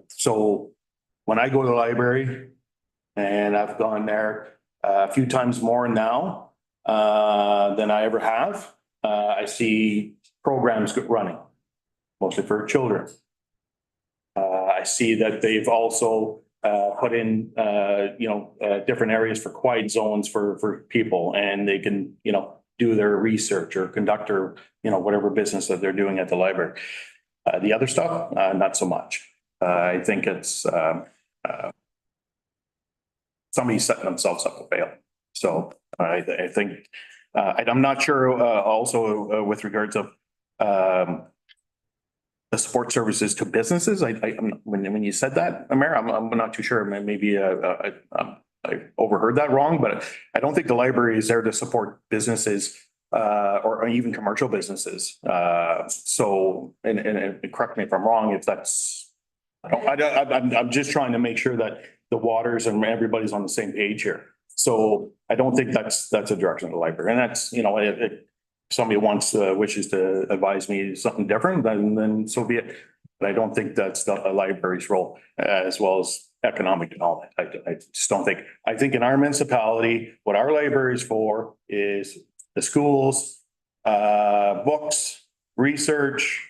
So when I go to the library, and I've gone there a few times more now than I ever have, I see programs running, mostly for children. I see that they've also put in, different areas for quiet zones for people, and they can, do their research or conduct or, whatever business that they're doing at the library. The other stuff, not so much. I think it's somebody's setting themselves up to fail. So I think, I'm not sure also with regards of the support services to businesses. When you said that, Mayor, I'm not too sure. Maybe I overheard that wrong, but I don't think the library is there to support businesses or even commercial businesses. So, and correct me if I'm wrong, if that's, I'm just trying to make sure that the waters and everybody's on the same page here. So I don't think that's a direction of the library. And that's, if somebody wishes to advise me something different, then so be it. But I don't think that's the library's role, as well as economic development. I just don't think. I think in our municipality, what our library is for is the schools, books, research,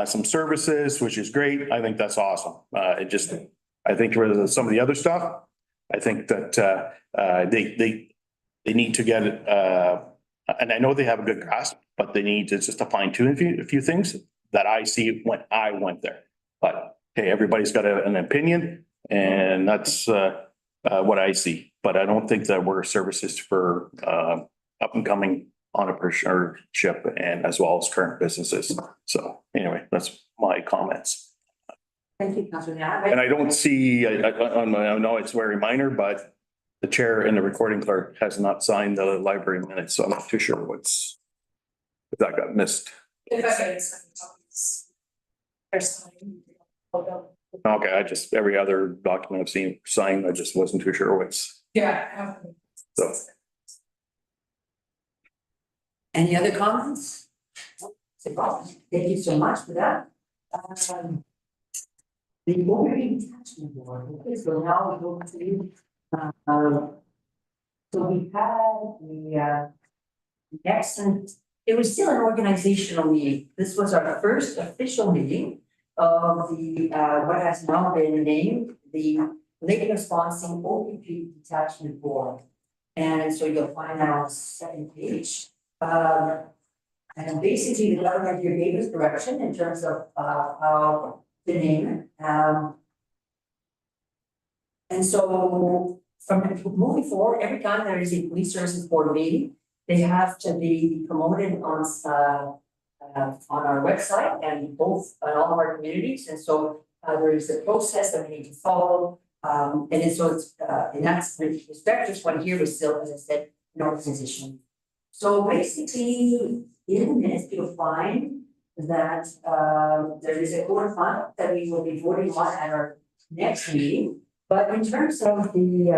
some services, which is great. I think that's awesome. I think for some of the other stuff, I think that they need to get it. And I know they have a good grasp, but they need to just fine tune a few things that I see when I went there. But hey, everybody's got an opinion, and that's what I see. But I don't think that we're services for up and coming entrepreneurship and as well as current businesses. So anyway, that's my comments. Thank you, Councilor. And I don't see, I know it's very minor, but the chair and the recording clerk has not signed the library minutes, so I'm not too sure if that got missed. If I could send copies. Okay, every other document I've seen signed, I just wasn't too sure what's. Yeah. So. Any other comments? Thank you so much for that. The Oregon Attachment Board, okay, so now we go to, so we had the excellent, it was still an organizational meeting. This was our first official meeting of the, what has now been named the Lake Wisconsin OPP Detachment Board. And so you'll find that on the second page. And basically the government here gave us direction in terms of how to name it. And so from moving forward, every time there is a police services board meeting, they have to be promoted on our website and both on all of our communities. And so there is a process that we need to follow. And so it's and that's with respect, this one here was still, as I said, an organization. So basically, in the minutes, you'll find that there is a core fund that we will be voting on at our next meeting. But in terms of the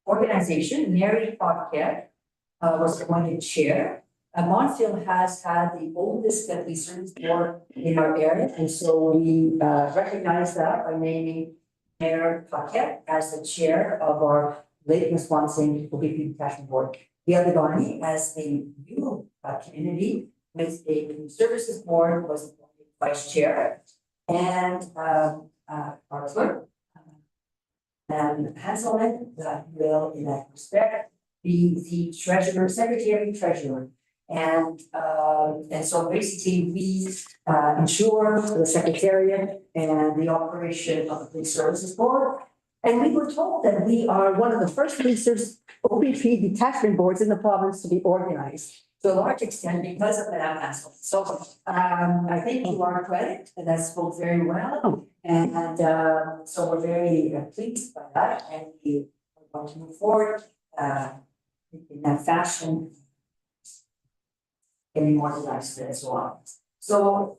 organization, Mary Paquette was appointed chair. Montreal has had the oldest police service board in our area, and so we recognize that by naming Mayor Paquette as the chair of our Lake Wisconsin OPP Detachment Board. Gail Devani as the new community with a community services board was appointed vice chair, and our clerk and Hanselman that will, in that respect, be the treasurer, secretary, treasurer. And so basically we ensure the secretariat and the operation of the police services board. And we were told that we are one of the first research OPP detachment boards in the province to be organized to a large extent because of Madame Hansel. So I think to our credit, that spoke very well. And so we're very pleased by that, and we are going to move forward in that fashion. Getting more organized and so on. So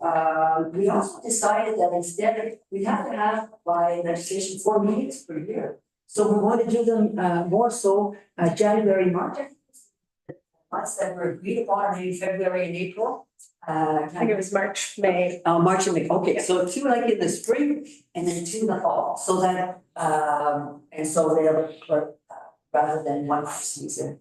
we also decided that instead, we have to have by legislation 4 meetings per year. So we want to do them more so January, March. Months that were agreed upon, maybe February and April. I think it was March, May. March and May, okay, so 2 like in the spring and then 2 in the fall, so that, and so they'll, rather than one season.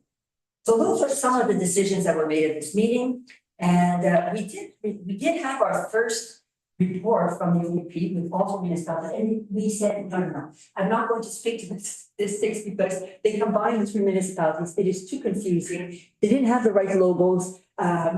So those are some of the decisions that were made at this meeting, and we did have our first report from the OEP with all municipalities, and we said, no, I'm not going to speak to the statistics because they combine the 3 municipalities, it is too confusing, they didn't have the right logos.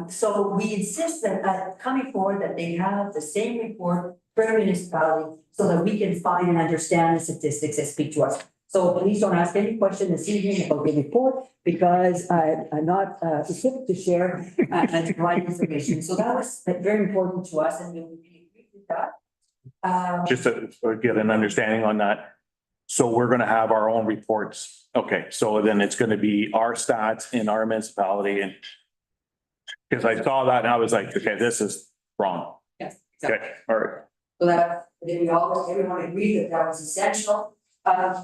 So we insist that coming forward that they have the same report per municipality so that we can find and understand the statistics that speak to us. So please don't ask any question this evening about the report because I'm not equipped to share and provide information. So that was very important to us and we agreed with that. Just to get an understanding on that. So we're gonna have our own reports. Okay, so then it's gonna be our stats in our municipality and because I saw that and I was like, okay, this is wrong. Yes, exactly. Okay, all right. So that, then everyone agreed that that was essential.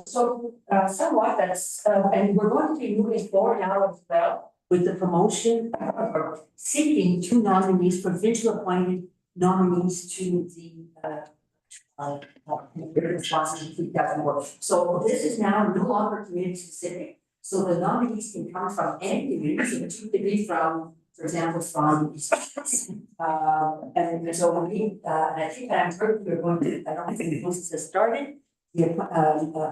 Somewhat that's, and we're going to be moving forward now as well with the promotion or seeking 2 nominees, provincial appointed nominees to the responsibility that work. So this is now no longer community specific. So the nominees can come from any community, so it could be from, for example, from and so we, I think that I'm heard we're going to, I don't think the process has started. The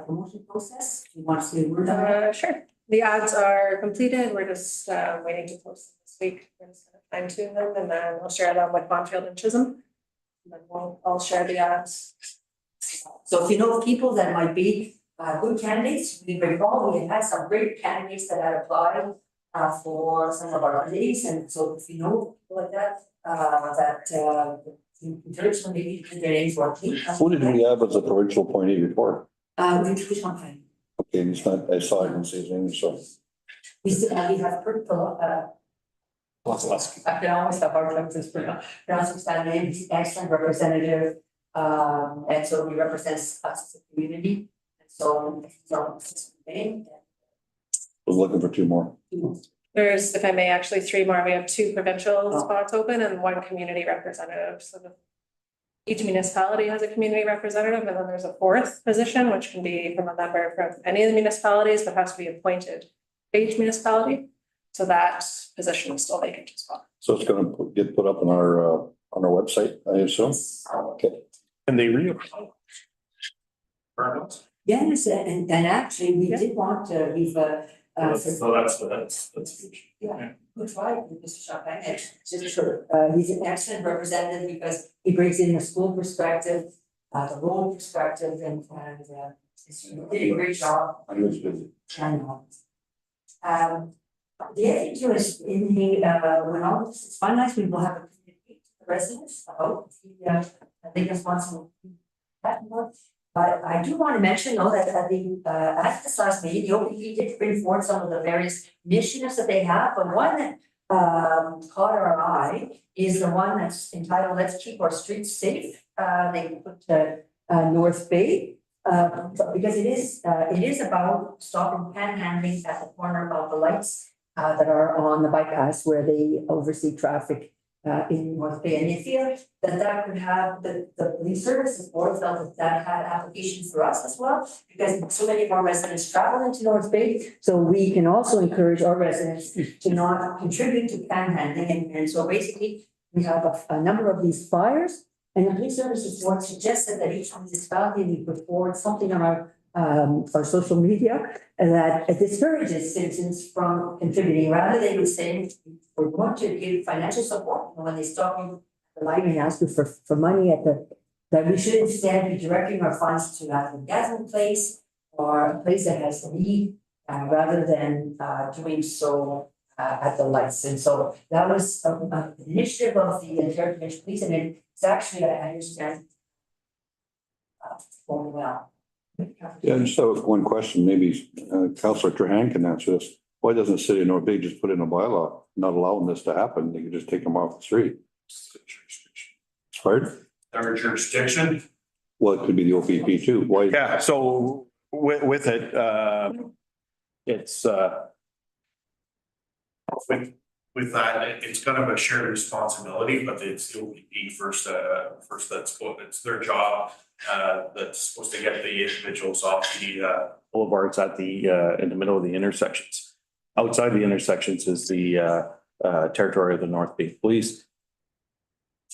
promotion process, you want to word on it? Sure. The ads are completed. We're just waiting to post them this week. We're just gonna fine tune them and then we'll share them with Bonfield and Chisholm. And then I'll share the ads. So if you know people that might be good candidates, we recall we had some great candidates that had applied for some of our committees, and so if you know people like that, encourage them maybe to their names or team. Who did we have as a provincial appointee before? Which one? Okay, it's not, I saw it in season, so. We still we have I can always have hard time to pronounce his name, he's an excellent representative. And so he represents us as a community, and so name. Was looking for 2 more. There's, if I may, actually 3 more. We have 2 provincial spots open and 1 community representative. So each municipality has a community representative, and then there's a 4th position, which can be from a member from any of the municipalities, but has to be appointed by each municipality. So that position is still vacant as well. So it's gonna get put up on our website, I assume? Okay. And they Yes, and actually, we did want to, we've so that's good. yeah, good try, Mr. Champagne, and just for, he's an excellent representative because he brings in the school perspective, the role perspective, and he's did a great job. I was busy. The other thing is in the, when all this is finalized, we will have a communication to the residents about the, I think it's responsible. But I do want to mention though that at this last meeting, the OPP did bring forward some of the various initiatives that they have, but one that caught our eye is the one that's entitled Let's Keep Our Streets Safe. They put North Bay, because it is about stopping panhandling at the corner of the lights that are on the bypass where they oversee traffic in North Bay, and they feel that could have the police services board felt that had applications for us as well, because so many of our residents travel into North Bay. So we can also encourage our residents to not contribute to panhandling, and so basically we have a number of these flyers, and the police services board suggested that each municipality we put forward something on our social media that discourages citizens from contributing, rather they would say we're going to give financial support when they stop you the line and ask you for money that we should instead be directing our funds to the gathering place or a place that has lead, rather than, doing so, at the lights. And so that was an initiative of the Ontario Provincial Police, and it's actually, I understand, going well. Yeah, just one question, maybe Councillor Trahan can answer this. Why doesn't the city of North Bay just put in a bylaw not allowing this to happen? They could just take them off the street. Pardon? Our jurisdiction. Well, it could be the OPP too. Why? Yeah, so with it, it's with that, it's kind of a shared responsibility, but it's the OPP first, it's their job. That's supposed to get the individuals off the boulevards at the in the middle of the intersections. Outside the intersections is the territory of the North Bay Police.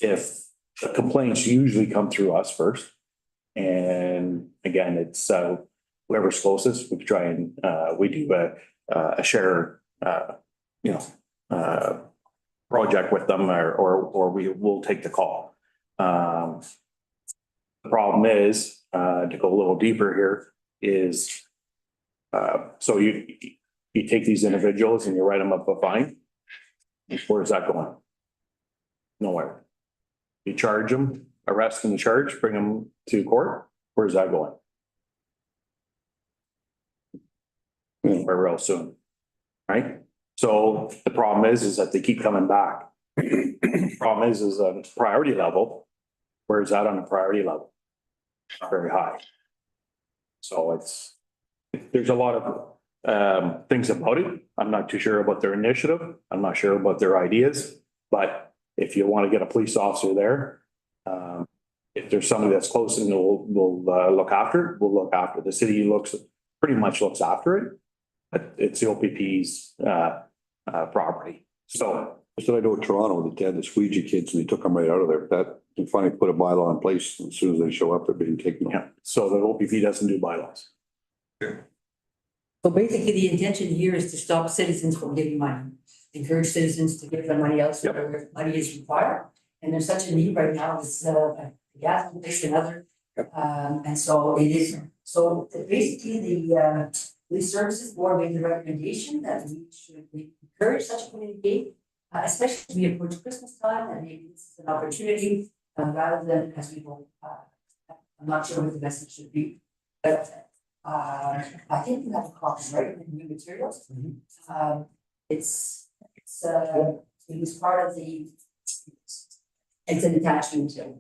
If the complaints usually come through us first, and again, it's whoever's closest, we try and we do a share project with them, or we will take the call. The problem is, to go a little deeper here, is so you take these individuals and you write them up a fine. Where's that going? Nowhere. You charge them, arrest and charge, bring them to court. Where's that going? Very real soon, right? So the problem is that they keep coming back. Problem is a priority level. Where is that on the priority level? Not very high. So there's a lot of things about it. I'm not too sure about their initiative. I'm not sure about their ideas, but if you want to get a police officer there, if there's somebody that's close and will look after it, we'll look after it. The city pretty much looks after it, but it's the OPP's property. So I know Toronto, they had the squeegee kids and they took them right out of there. That they finally put a bylaw in place. As soon as they show up, they're being taken off. yeah, so the OPP doesn't do bylaws. So basically, the intention here is to stop citizens from giving money, encourage citizens to give their money elsewhere where money is required. And there's such a need right now with gas, and other. And so it is, so basically the Police Services Board made the recommendation that we should encourage such community, especially as we approach Christmas time, and maybe this is an opportunity, rather than as we go, I'm not sure what the message should be, but I think you have a copy, right, in new materials. It was part of the, it's an attachment to.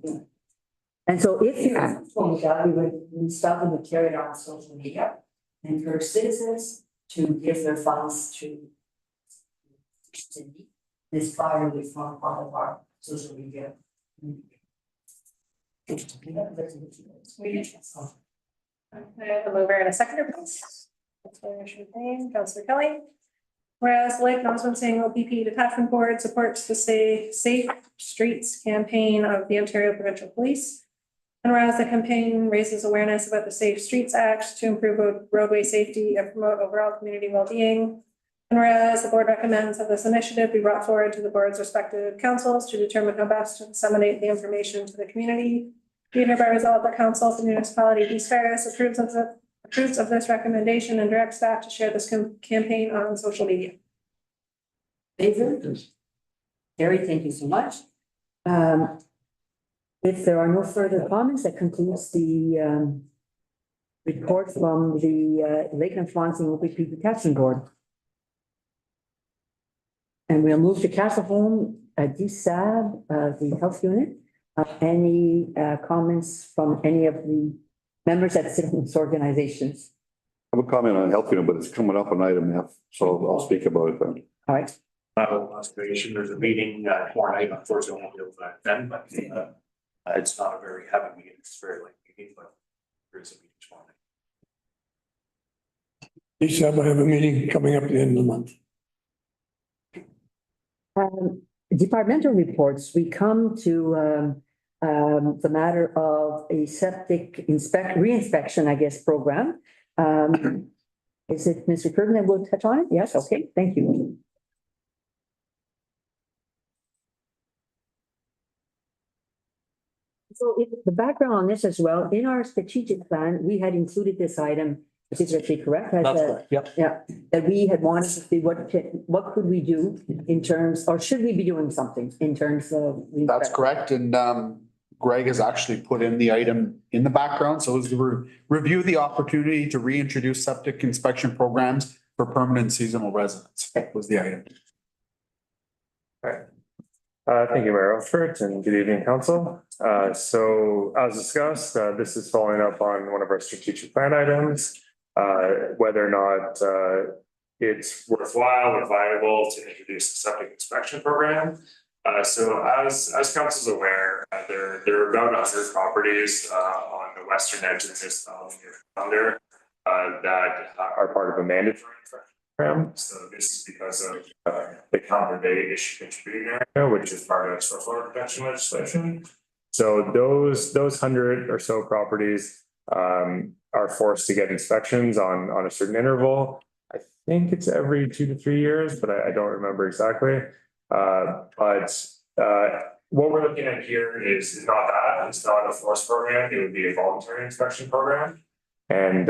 And so if you told that, we would install and carry it on social media, encourage citizens to give their funds to this fire we found part of our social media. I have a mover and a seconder, please. Councilor Champagne, Councilor Kelly. Whereas the Lake Oswego OPP Detachment Board supports the Safe Streets campaign of the Ontario Provincial Police. And whereas the campaign raises awareness about the Safe Streets Act to improve roadway safety and promote overall community well-being. And whereas the board recommends that this initiative be brought forward to the board's respective councils to determine how best to disseminate the information to the community. Be it hereby resolved that council of the municipality of East Ferris approves of this recommendation and directs staff to share this campaign on social media. Favor? Gary, thank you so much. If there are no further comments, that concludes the report from the Lakeland Swansea OPP Detachment Board. And we'll move to Castle Home, DSAB, the health unit. Any comments from any of the members at citizens organizations? I have a comment on health unit, but it's coming up on item F, so I'll speak about it then. All right. There's a meeting tomorrow night, unfortunately, I won't be able to attend, but it's not a very heavy meeting, it's a very light meeting, but there is a meeting tomorrow night. He said I have a meeting coming up at the end of the month. Departmental reports, we come to the matter of a septic reinspection, I guess, program. Is it Mr. Curtin that will touch on it? Yes, okay, thank you. So the background on this as well, in our strategic plan, we had included this item Is it correct? Has That's that- correct, yep. Yeah, that we had wanted to see what could we do in terms, or should we be doing something in terms of? That's correct, and Greg has actually put in the item in the background, so it was to review the opportunity to reintroduce septic inspection programs for permanent seasonal residents, was the item. Thank you, Mayor Elfert, and good evening, council. So as discussed, this is following up on one of our strategic plan items. Whether or not it's worthwhile or viable to introduce a septic inspection program. So as council's aware, there are about 100 properties on the western edge of this under that are part of a mandatory program. So this is because of the counter bay issue contributing area, which is part of soil protection legislation. So those 100 or so properties are forced to get inspections on a certain interval. I think it's every 2 to 3 years, but I don't remember exactly. But what we're looking at here is not that. It's not a forced program. It would be a voluntary inspection program. And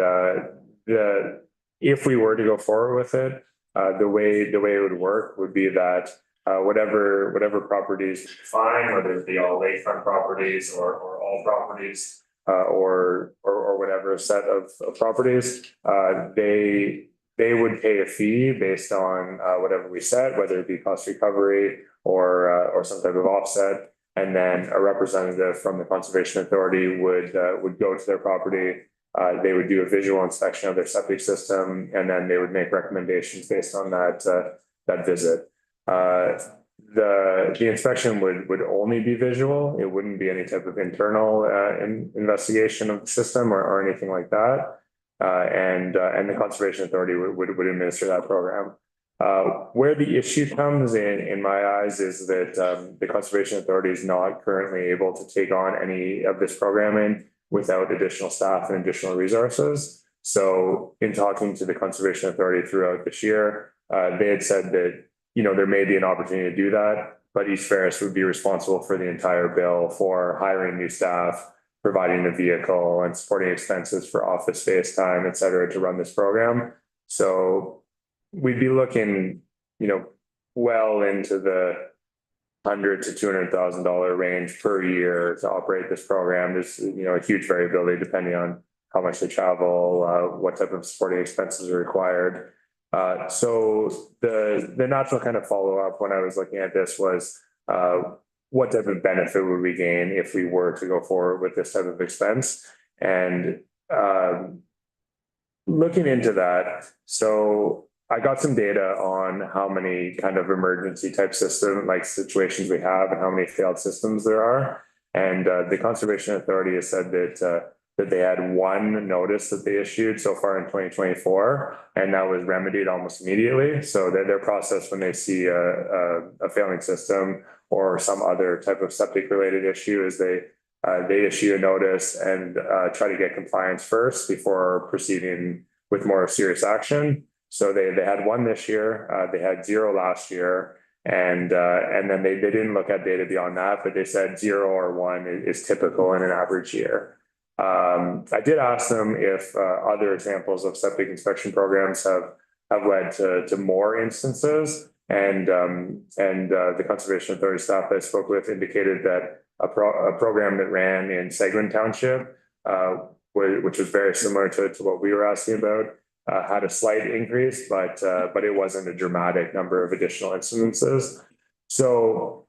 if we were to go forward with it, the way it would work would be that whatever properties we find, whether it be all lakefront properties or all properties, or whatever set of properties, they would pay a fee based on whatever we set, whether it be cost recovery or some type of offset, and then a representative from the Conservation Authority would go to their property. They would do a visual inspection of their septic system, and then they would make recommendations based on that visit. The inspection would only be visual. It wouldn't be any type of internal investigation of the system or anything like that. And the Conservation Authority would administer that program. Where the issue comes in my eyes is that the Conservation Authority is not currently able to take on any of this programming without additional staff and additional resources. So in talking to the Conservation Authority throughout this year, they had said that, there may be an opportunity to do that, but East Ferris would be responsible for the entire bill for hiring new staff, providing the vehicle and supporting expenses for office space time, et cetera, to run this program. So we'd be looking, well into the $100,000 to $200,000 range per year to operate this program. There's, a huge variability depending on how much they travel, what type of supporting expenses are required. So the natural kind of follow-up when I was looking at this was, what type of benefit would we gain if we were to go forward with this type of expense? And looking into that, so I got some data on how many kind of emergency type system like situations we have and how many failed systems there are. And the Conservation Authority has said that they had one notice that they issued so far in 2024, and that was remedied almost immediately. So their process when they see a failing system or some other type of septic related issue is they issue a notice and try to get compliance first before proceeding with more serious action. So they had one this year, they had 0 last year, and then they didn't look at data beyond that, but they said 0 or 1 is typical in an average year. I did ask them if other examples of septic inspection programs have led to more instances, and the Conservation Authority staff I spoke with indicated that a program that ran in Seguin Township, which was very similar to what we were asking about, had a slight increase, but it wasn't a dramatic number of additional incidences. So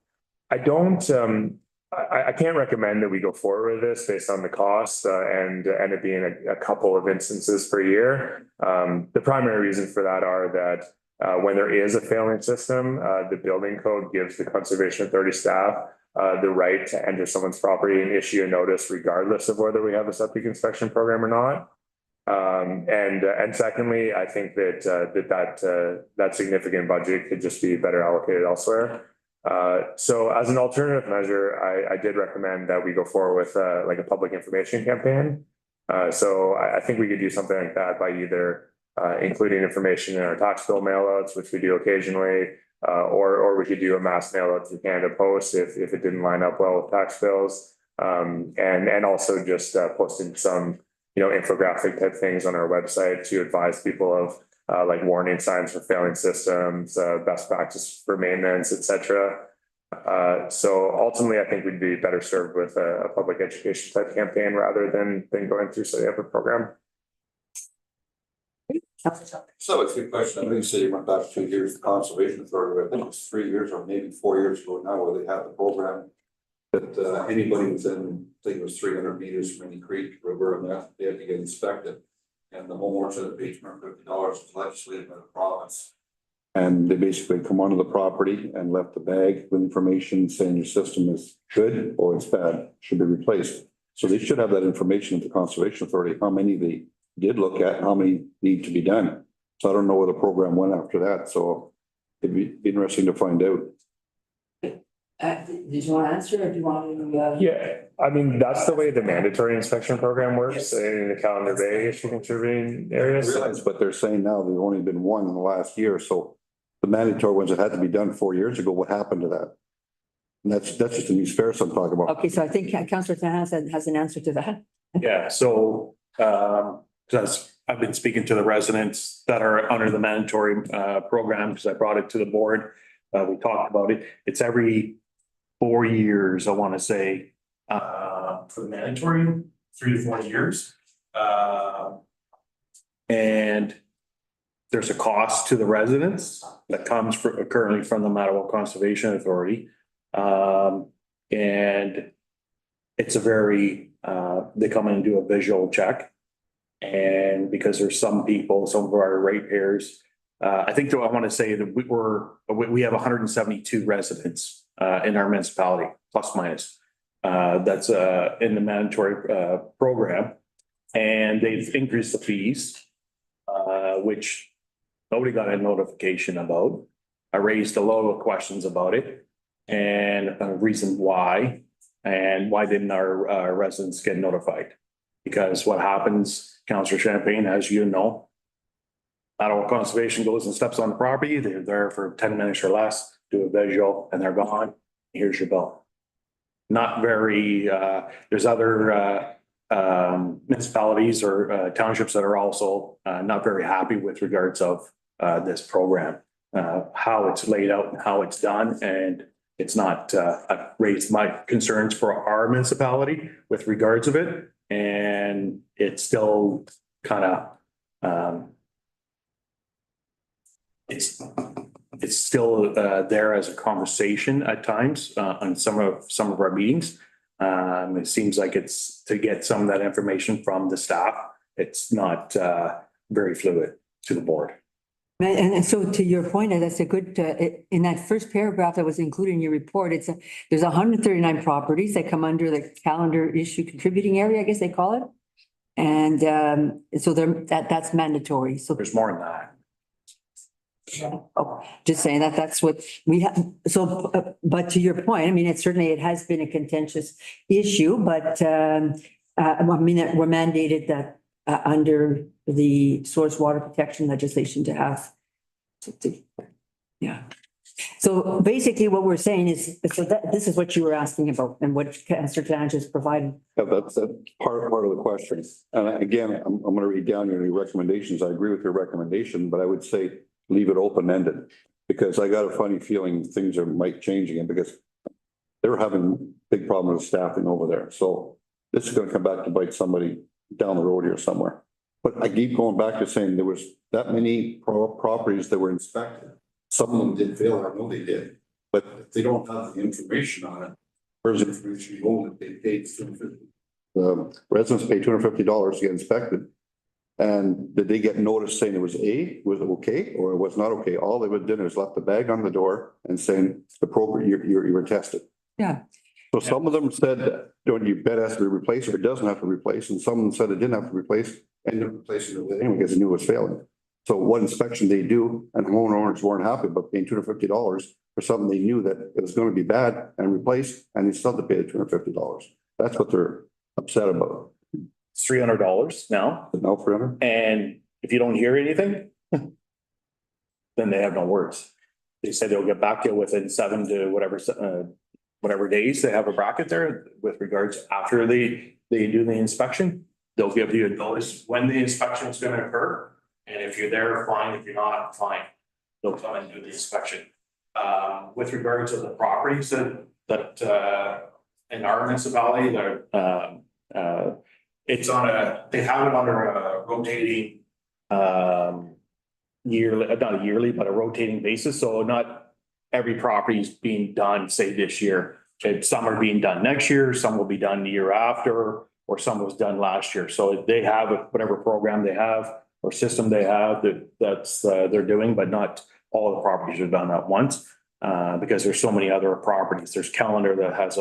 I can't recommend that we go forward with this based on the cost and it being a couple of instances per year. The primary reason for that are that when there is a failing system, the building code gives the Conservation Authority staff the right to enter someone's property and issue a notice regardless of whether we have a septic inspection program or not. And secondly, I think that significant budget could just be better allocated elsewhere. So as an alternative measure, I did recommend that we go forward with like a public information campaign. So I think we could do something like that by either including information in our tax bill mailouts, which we do occasionally, or we could do a mass mailout through Canada Post if it didn't line up well with tax bills, and also just posting some infographic type things on our website to advise people of like warning signs for failing systems, best practice for maintenance, etc. So ultimately, I think we'd be better served with a public education type campaign rather than going through study of a program. So it's a good question. I know you said you went back 2 years, the Conservation Authority, I think it's 3 years or maybe 4 years ago now, where they had the program. That anybody within, I think it was 300 meters from any creek, river, and that they had to get inspected. And the homeowner said it paid $250 legislated by the province. And they basically come onto the property and left the bag with information saying your system is good or it's bad, should be replaced. So they should have that information at the Conservation Authority, how many they did look at, how many need to be done. So I don't know where the program went after that, so it'd be interesting to find out. Did you want to answer or do you want to? Yeah, I mean, that's the way the mandatory inspection program works in the Calendar Bay issue contributing areas. But they're saying now there's only been one in the last year, so the mandatory ones that had to be done 4 years ago, what happened to that? And that's just the East Ferris I'm talking about. Okay, so I think Councillor Trahan has an answer to that. Yeah, so, because I've been speaking to the residents that are under the mandatory, program, because I brought it to the board. We talked about it. It's every 4 years, I want to say, for the mandatory, 3 to 4 years. And there's a cost to the residents that comes currently from the Mattawa Conservation Authority. And it's a very, they come in and do a visual check. And because there's some people, some of our ratepayers, I think though I want to say that we have 172 residents in our municipality, plus minus. That's in the mandatory program. And they've increased the fees, which nobody got a notification about. I raised a lot of questions about it and a reason why, and why didn't our residents get notified? Because what happens, Councillor Champagne, as you know, Mattawa Conservation goes and steps on the property. They're there for 10 minutes or less, do a visual, and they're gone. Here's your bill. Not very, there's other municipalities or townships that are also not very happy with regards of this program, how it's laid out and how it's done. And it's not, I've raised my concerns for our municipality with regards of it. And it's still kind of, it's still there as a conversation at times on some of our meetings. It seems like it's to get some of that information from the staff. It's not very fluid to the board. And so to your point, that's a good, in that first paragraph that was included in your report, there's 139 properties that come under the calendar issue contributing area, I guess they call it. And so that's mandatory. So There's more than that. oh, just saying that's what we have. So, but to your point, I mean, it has been a contentious issue, but I mean, we're mandated that under the source water protection legislation to have. Yeah. So basically what we're saying is, so this is what you were asking about and what Councillor Trahan just provided. Yeah, that's part of the question. And again, I'm going to read down your recommendations. I agree with your recommendation, but I would say leave it open-ended, because I got a funny feeling things might change again, because they're having big problems with staffing over there. So this is going to come back to bite somebody down the road here somewhere. But I keep going back to saying there was that many properties that were inspected. Some of them did fail, I know they did, but if they don't have the information on it, where's the information going that they paid $250? The residents paid $250 to get inspected. And did they get notice saying it was it okay or it was not okay? All they would do is left the bag on the door and saying the program you were tested. Yeah. So some of them said, don't you bet has to be replaced or it doesn't have to replace, and some of them said it didn't have to replace and replacing it anyway because they knew it was failing. So what inspection they do, and homeowners weren't happy about paying $250 for something they knew that it was going to be bad and replaced, and they still had to pay the $250. That's what they're upset about. It's $300 now. Now forever. And if you don't hear anything, then they have no words. They said they'll get back to you within 7 to whatever days they have a bracket there with regards after they do the inspection. they'll give you a notice when the inspection is gonna occur. And if you're there, fine, if you're not, fine, they'll come and do the inspection. With regard to the properties that in our municipality, they're, it's they have it under a rotating, yearly, not a yearly, but a rotating basis, so not every property is being done, say, this year. Some are being done next year, some will be done the year after, or some was done last year. So they have whatever program they have or system they have that's they're doing, but not all the properties are done at once. Because there's so many other properties. There's Callender that has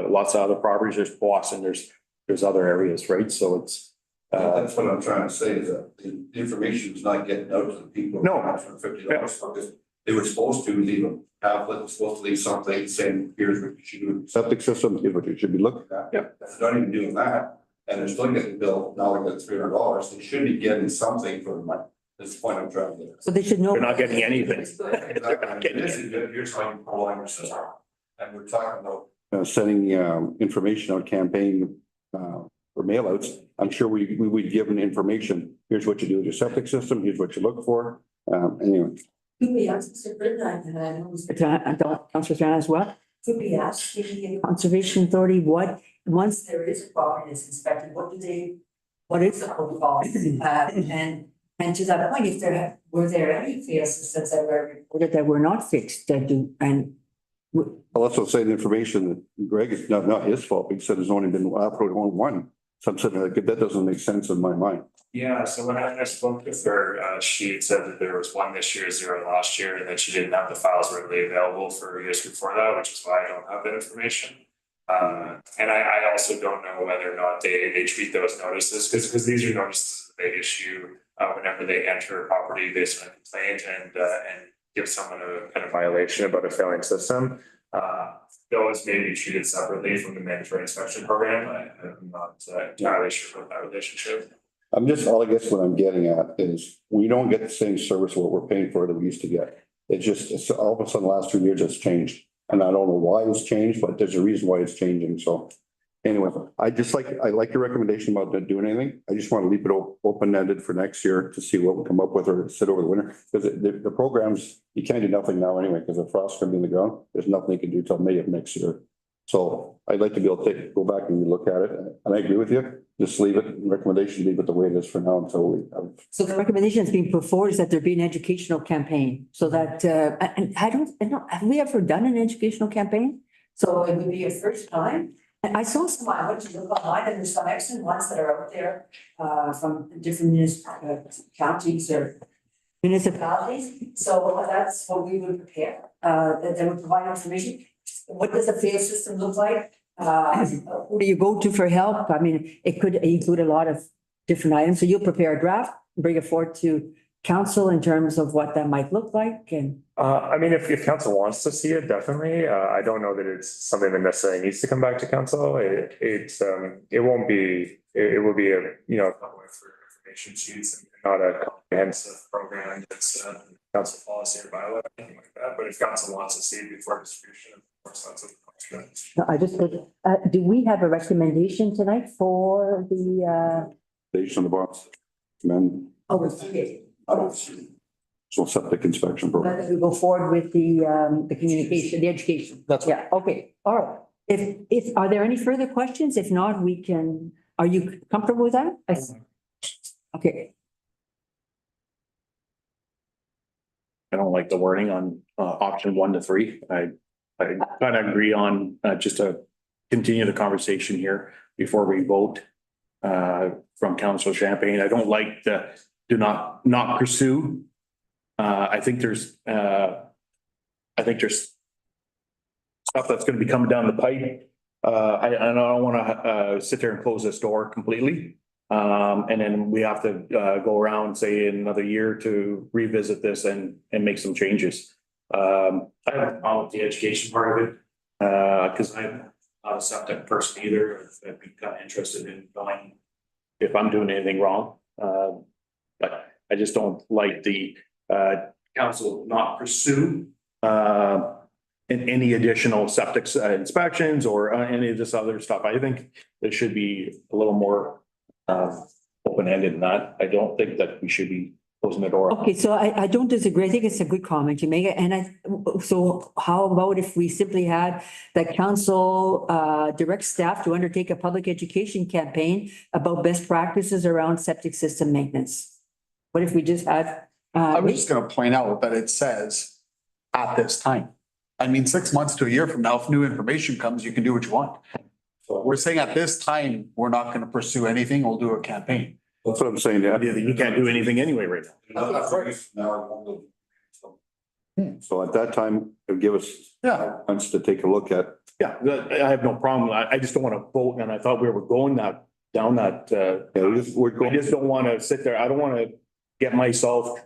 lots of other properties. There's Boston, there's other areas, right? So it's. That's what I'm trying to say is that the information is not getting out to the people. No. For $50. They were supposed to leave a pamphlet, supposed to leave something saying, here's what you should do. Septic system, here's what you should be looking at. Yeah. If they're not even doing that, and they're still getting billed, now they're getting $300, they should be getting something for the money. That's the point I'm trying to get. So they should know. They're not getting anything. They're not getting anything. You're trying to prolong your system. And we're talking about. Sending information out campaign for mailouts. I'm sure we would give them information. Here's what you do with your septic system. Here's what you look for. Anyway. Could we ask Mr. Bernard, and I know Mr. Councilor Tran as well, could we ask the Conservation Authority once there is a property that's inspected, what is the protocol? And to that point, were there any fail systems that were reported that were not fixed I'll also say the information that Greg is not his fault. He said there's only been uploaded on one. So I'm saying that doesn't make sense in my mind. Yeah, so when I spoke with her, she had said that there was one this year, 0 last year, and that she didn't have the files readily available for years before that, which is why I don't have that information. And I also don't know whether or not they treat those notices, because these are notices that they issue whenever they enter a property based on a complaint and give someone a kind of violation about a failing system. Those may be treated separately from the mandatory inspection program. I'm not entirely sure about that relationship. All I guess what I'm getting at is we don't get the same service what we're paying for that we used to get. It's all of a sudden the last 2 years it's changed. And I don't know why it's changed, but there's a reason why it's changing. So anyway, I like your recommendation about not doing anything. I just want to leave it open-ended for next year to see what we come up with or sit over the winter. Because the programs, you can't do nothing now anyway, because the frost's gonna be in the ground. There's nothing you can do till May of next year. So I'd like to be able to go back and look at it. And I agree with you. Just leave it, recommendation, leave it the way it is for now until we have. So the recommendation that's being put forward is that there be an educational campaign so that, and I don't know, have we ever done an educational campaign? So it would be a first time. And I saw some, I went to look online and there's some excellent ones that are out there from different counties or municipalities. So that's what we would prepare, that they would provide information. What does the fail system look like? Who do you go to for help? I mean, it could include a lot of different items. So you'll prepare a draft, bring it forward to council in terms of what that might look like and. I mean, if council wants to see it, definitely. I don't know that it's something that necessarily needs to come back to council. It won't be, it will be a couple of information sheets and not a comprehensive program that's council policy or bylaw, anything like that. But if council wants to see it before distribution, of course, that's a. No, I just, do we have a recommendation tonight for the, Based on the box. Men. oh, okay. So septic inspection program. Let us go forward with the communication, the education. That's Yeah, okay, all right. If, are there any further questions? If not, are you comfortable with that? Okay, I don't like the wording on option 1 to 3. I kind of agree on just to continue the conversation here before we vote from Councilor Champagne. I don't like the do not pursue. I think there's stuff that's going to be coming down the pipe. I don't want to sit there and close this door completely. And then we have to go around, say, in another year to revisit this and make some changes. I have a problem with the education part of it because I'm not a septic person either. I'd be kind of interested in knowing if I'm doing anything wrong. But I just don't like the council not pursue in any additional septic inspections or any of this other stuff. I think there should be a little more open-ended than that. I don't think that we should be closing the door. Okay, so I don't disagree. I think it's a good comment you make. And so how about if we simply had that council direct staff to undertake a public education campaign about best practices around septic system maintenance? What if we just had? I'm just gonna point out that it says at this time. I mean, 6 months to a year from now, if new information comes, you can do what you want. So we're saying at this time, we're not gonna pursue anything. We'll do a campaign. That's what I'm saying, yeah. You can't do anything anyway right now. So at that time, it'll give us Yeah. months to take a look at. Yeah, I have no problem. I just don't want to vote, and I thought we were going down that, Yeah, we're I going. just don't want to sit there. I don't want to get myself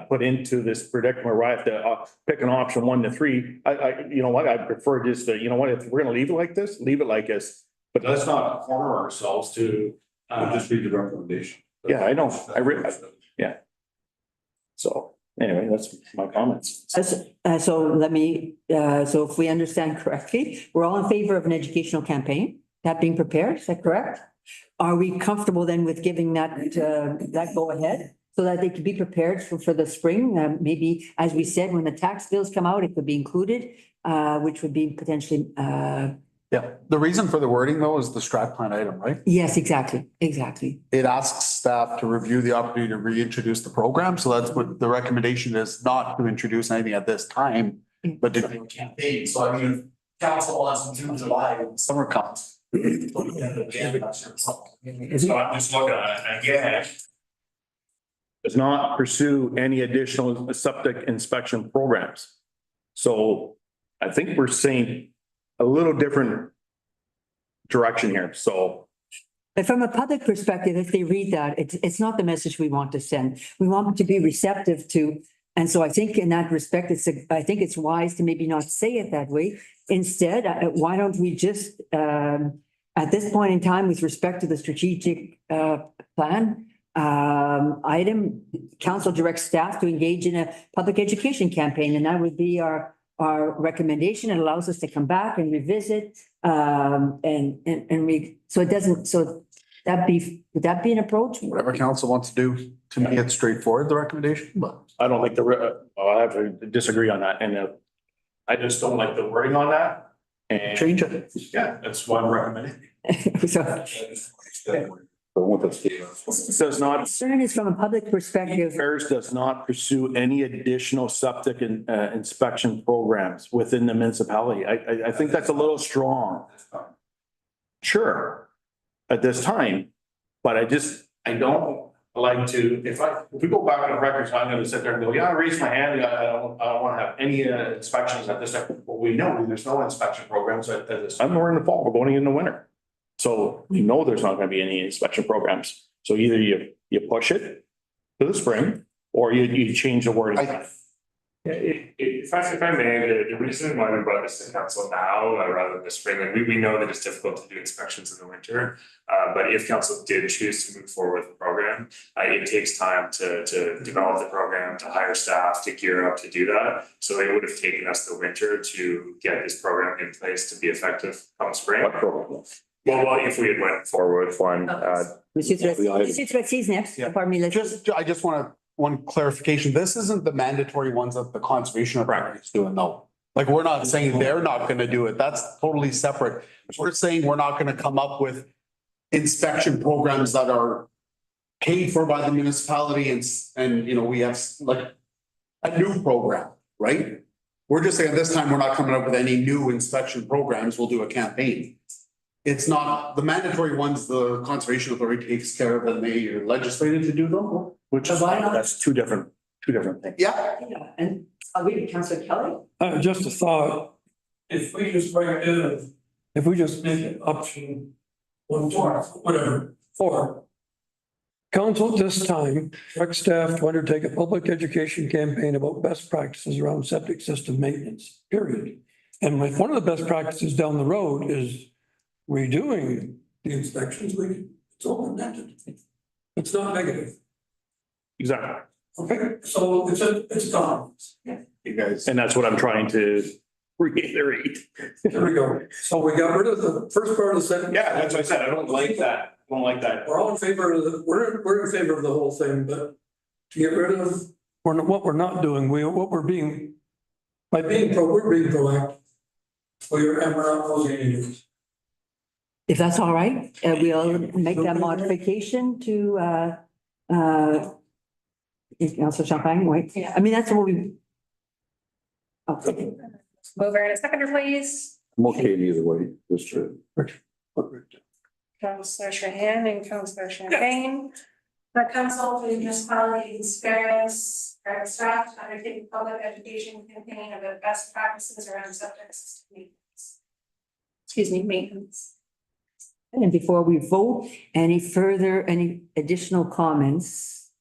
put into this predicament where I have to pick an option 1 to 3. You know what, I prefer just to, you know what, if we're gonna leave it like this, leave it like this. But let's not corner ourselves to. Just read the recommendation. Yeah, I know. So anyway, that's my comments. So let me, so if we understand correctly, we're all in favor of an educational campaign, that being prepared, is that correct? Are we comfortable then with giving that go ahead? So that they could be prepared for the spring, maybe, as we said, when the tax bills come out, it could be included, which would be potentially, Yeah. The reason for the wording though is the strat plan item, right? yes, exactly. It asks staff to review the opportunity to reintroduce the program. So that's what the recommendation is, not to introduce anything at this time, but to do a campaign. So I mean, if council wants in June, July, when summer comes. So I'm just looking at it again. Does not pursue any additional septic inspection programs. So I think we're saying a little different direction here, so. But from a public perspective, if they read that, it's not the message we want to send. We want them to be receptive to. And so I think in that respect, I think it's wise to maybe not say it that way. Instead, why don't we just, at this point in time, with respect to the strategic plan item, council directs staff to engage in a public education campaign, and that would be our recommendation. It allows us to come back and revisit, so it doesn't, so would that be an approach? Whatever council wants to do, to me, it's straightforward, the recommendation, but. I don't like I have to disagree on that, and I just don't like the wording on that. And Change it. yeah, that's why I'm recommending. Does not, Concern is from a public perspective. Affairs does not pursue any additional septic inspection programs within the municipality. I think that's a little strong. Sure, at this time, but I don't like to, if we go back on the records, I'm gonna sit there and go, yeah, I raised my hand, I don't wanna have any inspections at this time. Well, we know there's no inspection programs at this time. We're in the fall, we're going in the winter. So we know there's not gonna be any inspection programs. So either you push it to the spring or you change the wording. If I may, the reason why we brought this to council now rather than the spring, like we know that it's difficult to do inspections in the winter. But if council did choose to move forward with the program, it takes time to develop the program, to hire staff, to gear up to do that. So it would have taken us the winter to get this program in place to be effective come spring. What program? Well, if we had went forward with one, Monsieur Tracy is next. Pardon me, I just want one clarification. This isn't the mandatory ones that the conservation authority is doing, though. Like, we're not saying they're not gonna do it. That's totally separate. We're saying we're not gonna come up with inspection programs that are paid for by the municipality and, you know, we have like a new program, right? We're just saying this time we're not coming up with any new inspection programs. We'll do a campaign. It's not the mandatory ones, the conservation authority takes care of and they are legislated to do them. Which is, that's two different things. Yeah. And I'll read it, Councillor Kelly. Just a thought, if we just bring it in, if we just make it option 1, 4, whatever, 4. Council at this time, direct staff to undertake a public education campaign about best practices around septic system maintenance, period. And if one of the best practices down the road is redoing the inspections, it's open-ended. It's not negative. Exactly. Okay, so it's gone. You guys. And that's what I'm trying to reiterate. There we go. So we got rid of the first part of the sentence. Yeah, that's what I said. I don't like that. I don't like that. We're all in favor of the, we're in favor of the whole thing, but to get rid of, what we're not doing, we're being proactive. And we're not closing any doors. If that's all right, we'll make that modification to, Councillor Champagne, wait, Yeah. I mean, that's what we. Okay, Mover and a seconder, please. I'm okay either way, just to. Councillor Trahan and Councillor Champagne. The council for the municipality of East Ferris, staff to undertake a public education campaign about best practices around septic system maintenance. Excuse me, maintenance. and before we vote, any additional comments?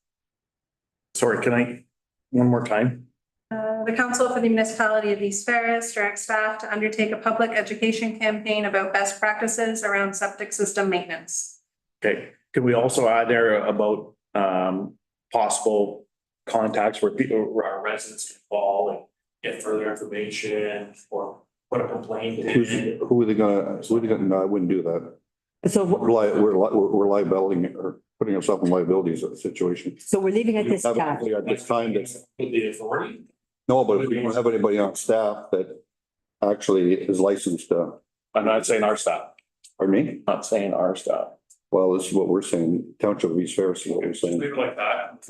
Sorry, can I, one more time? The council for the municipality of East Ferris directs staff to undertake a public education campaign about best practices around septic system maintenance. Okay, could we also add there about possible contacts where people, where our residents can call and get further information or put a complaint in? Who are they gonna, no, I wouldn't do that. So, We're liability or putting ourselves in liabilities situation. so we're leaving it this cap. At this time, With the authority? no, but if we don't have anybody on staff that actually is licensed, I'm not saying our staff, pardon me? not saying our staff. Well, this is what we're saying, Township of East Ferris is what we're saying. Leave it like that.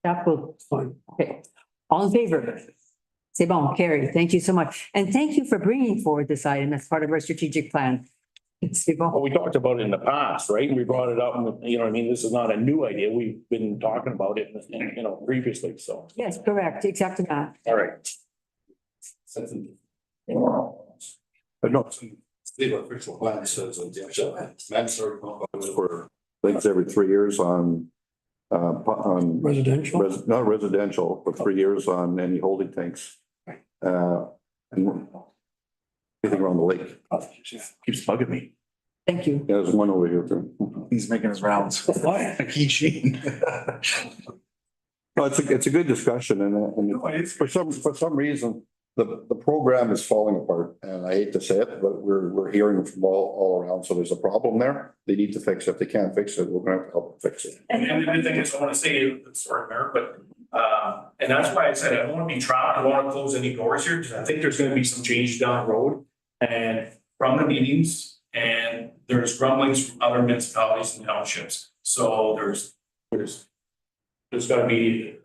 That will, Fine. okay, all in favor? C'est bon, carry, thank you so much, and thank you for bringing forward this item as part of our strategic plan. C'est bon. Well, we talked about it in the past, right? And we brought it up, and, you know what I mean? This is not a new idea. We've been talking about it, you know, previously, so. Yes, correct, exactly that. All right. But no, The official plan says on the actual for things every 3 years on Residential. not residential, but 3 years on any holding tanks. And anything around the lake. Keeps bugging me. Thank you. Yeah, there's one over here too. He's making his rounds. Why? He sheen. No, it's a good discussion and for some reason, the program is falling apart and I hate to say it, but we're hearing from all around. So there's a problem there. They need to fix it. If they can't fix it, we're gonna have to help them fix it. And the thing is, I wanna say, sorry, Mayor, but, and that's why I said I don't wanna be trapped, I don't wanna close any doors here, because I think there's gonna be some change down the road. And from the meetings, and there's grumblings from other municipalities and townships, so there's gotta be,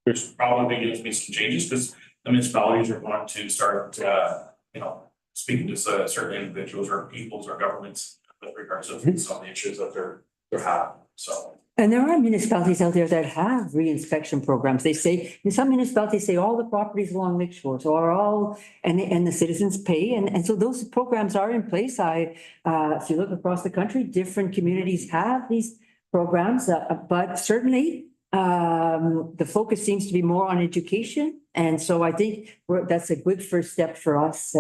there's probably gonna be some changes, because the municipalities are going to start, you know, speaking to certain individuals or peoples or governments with regards to some of the issues that they're having, so. And there are municipalities out there that have re-inspection programs. They say, some municipalities say all the properties along Lake Shores are all, and the citizens pay. And so those programs are in place. If you look across the country, different communities have these programs, but certainly the focus seems to be more on education. And so I think that's a good first step for us.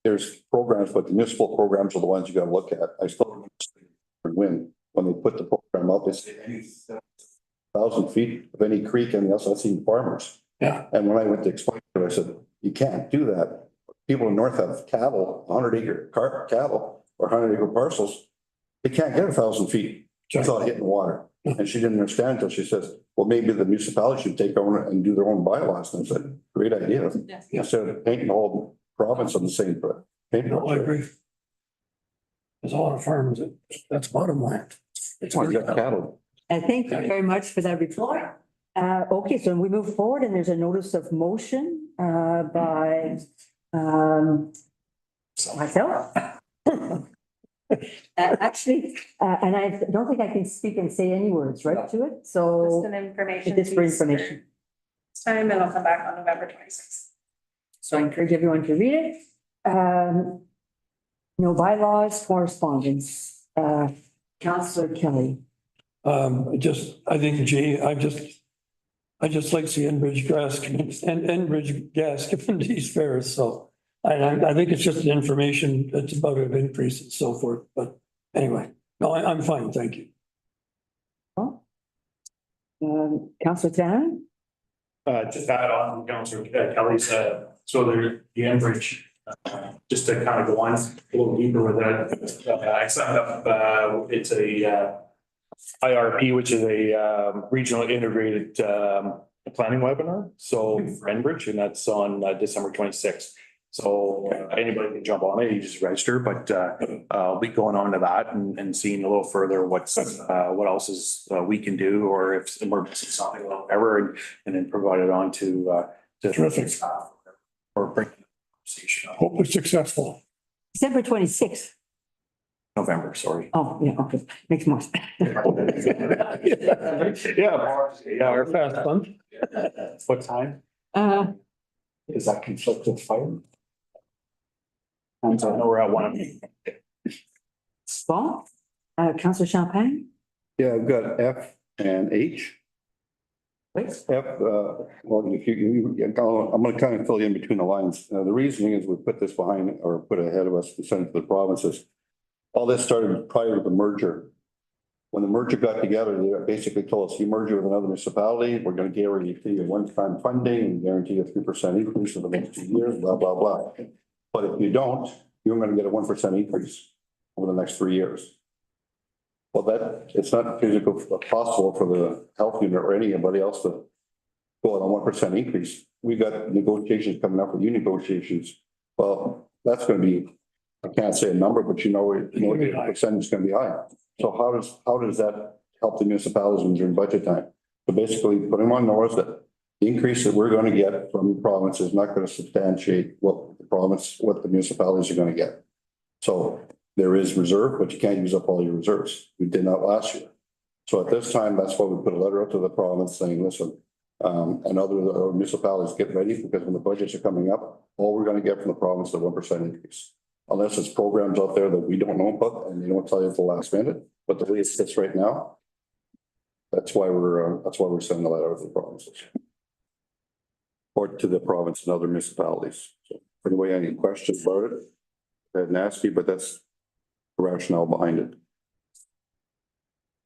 There's programs, but the municipal programs are the ones you gotta look at. I still when they put the program up, they say any 1,000 feet of any creek and else I've seen farmers. Yeah. And when I went to explain to them, I said, you can't do that. People in North have cattle, 100-acre cattle or 100-acre parcels. They can't get 1,000 feet without hitting water. And she didn't understand until she says, well, maybe the municipality should take over and do their own bylaws. And I said, great idea. Instead of painting the whole province on the same paint. No, I agree. There's a lot of farms, that's bottom line. It's why you got cattle. Thank you very much for that report. Okay, so we move forward and there's a notice of motion by myself. Actually, and I don't think I can speak and say any words, right, to it, Just so an information. just for piece. information. This time, and I'll come back on November 26th. So I encourage everyone to read it. No bylaws, correspondence, Councillor Kelly. I think, Jay, I just like to see Enbridge Gas and Enbridge Gas given to East Ferris, so. I think it's just an information, it's about an increase and so forth, but anyway, no, I'm fine, thank you. Councillor Tanner? Just add on, Councillor Kelly's So the Enbridge, just to kind of go on a little deeper with that, I signed up, it's a IRP, which is a regional integrated planning webinar. So for Enbridge, and that's on December 26th. So anybody can jump on it, you just register, but I'll be going on to that and seeing a little further what else is we can do, or if emergency something or whatever, and then provide it on to Terrific. or bring conversation up. Hope it's successful. December 26th. November, sorry. Oh, yeah, okay, makes more sense. Yeah, our fast fun. What time? Does that conflict with fire? And I know we're at one. Bon, Councillor Champagne? Yeah, I've got F and H. Wait. F, well, if I'm gonna kind of fill you in between the lines. The reasoning is we put this behind or put ahead of us and sent it to the provinces. All this started prior to the merger. When the merger got together, they basically told us, you merge with another municipality, we're gonna guarantee you one-time funding and guarantee a 3% increase for the next 2 years, blah, blah, blah. But if you don't, you're gonna get a 1% increase over the next 3 years. Well, it's not physically possible for the health unit or anybody else to go on a 1% increase. We got negotiations coming up with union negotiations. Well, that's gonna be, I can't say a number, but the percentage is gonna be high. So how does that help the municipalities during budget time? So basically, put them on notice that the increase that we're gonna get from the province is not gonna substantiate what the municipalities are gonna get. So there is reserve, but you can't use up all your reserves. We did that last year. So at this time, that's why we put a letter up to the province saying, listen, and other municipalities get ready, because when the budgets are coming up, all we're gonna get from the province is a 1% increase. Unless it's programs out there that we don't know about and they don't tell you at the last minute, but the way it sits right now, that's why we're sending a letter to the provinces. Or to the province and other municipalities. So anyway, any questions about it? That's nasty, but that's the rationale behind it.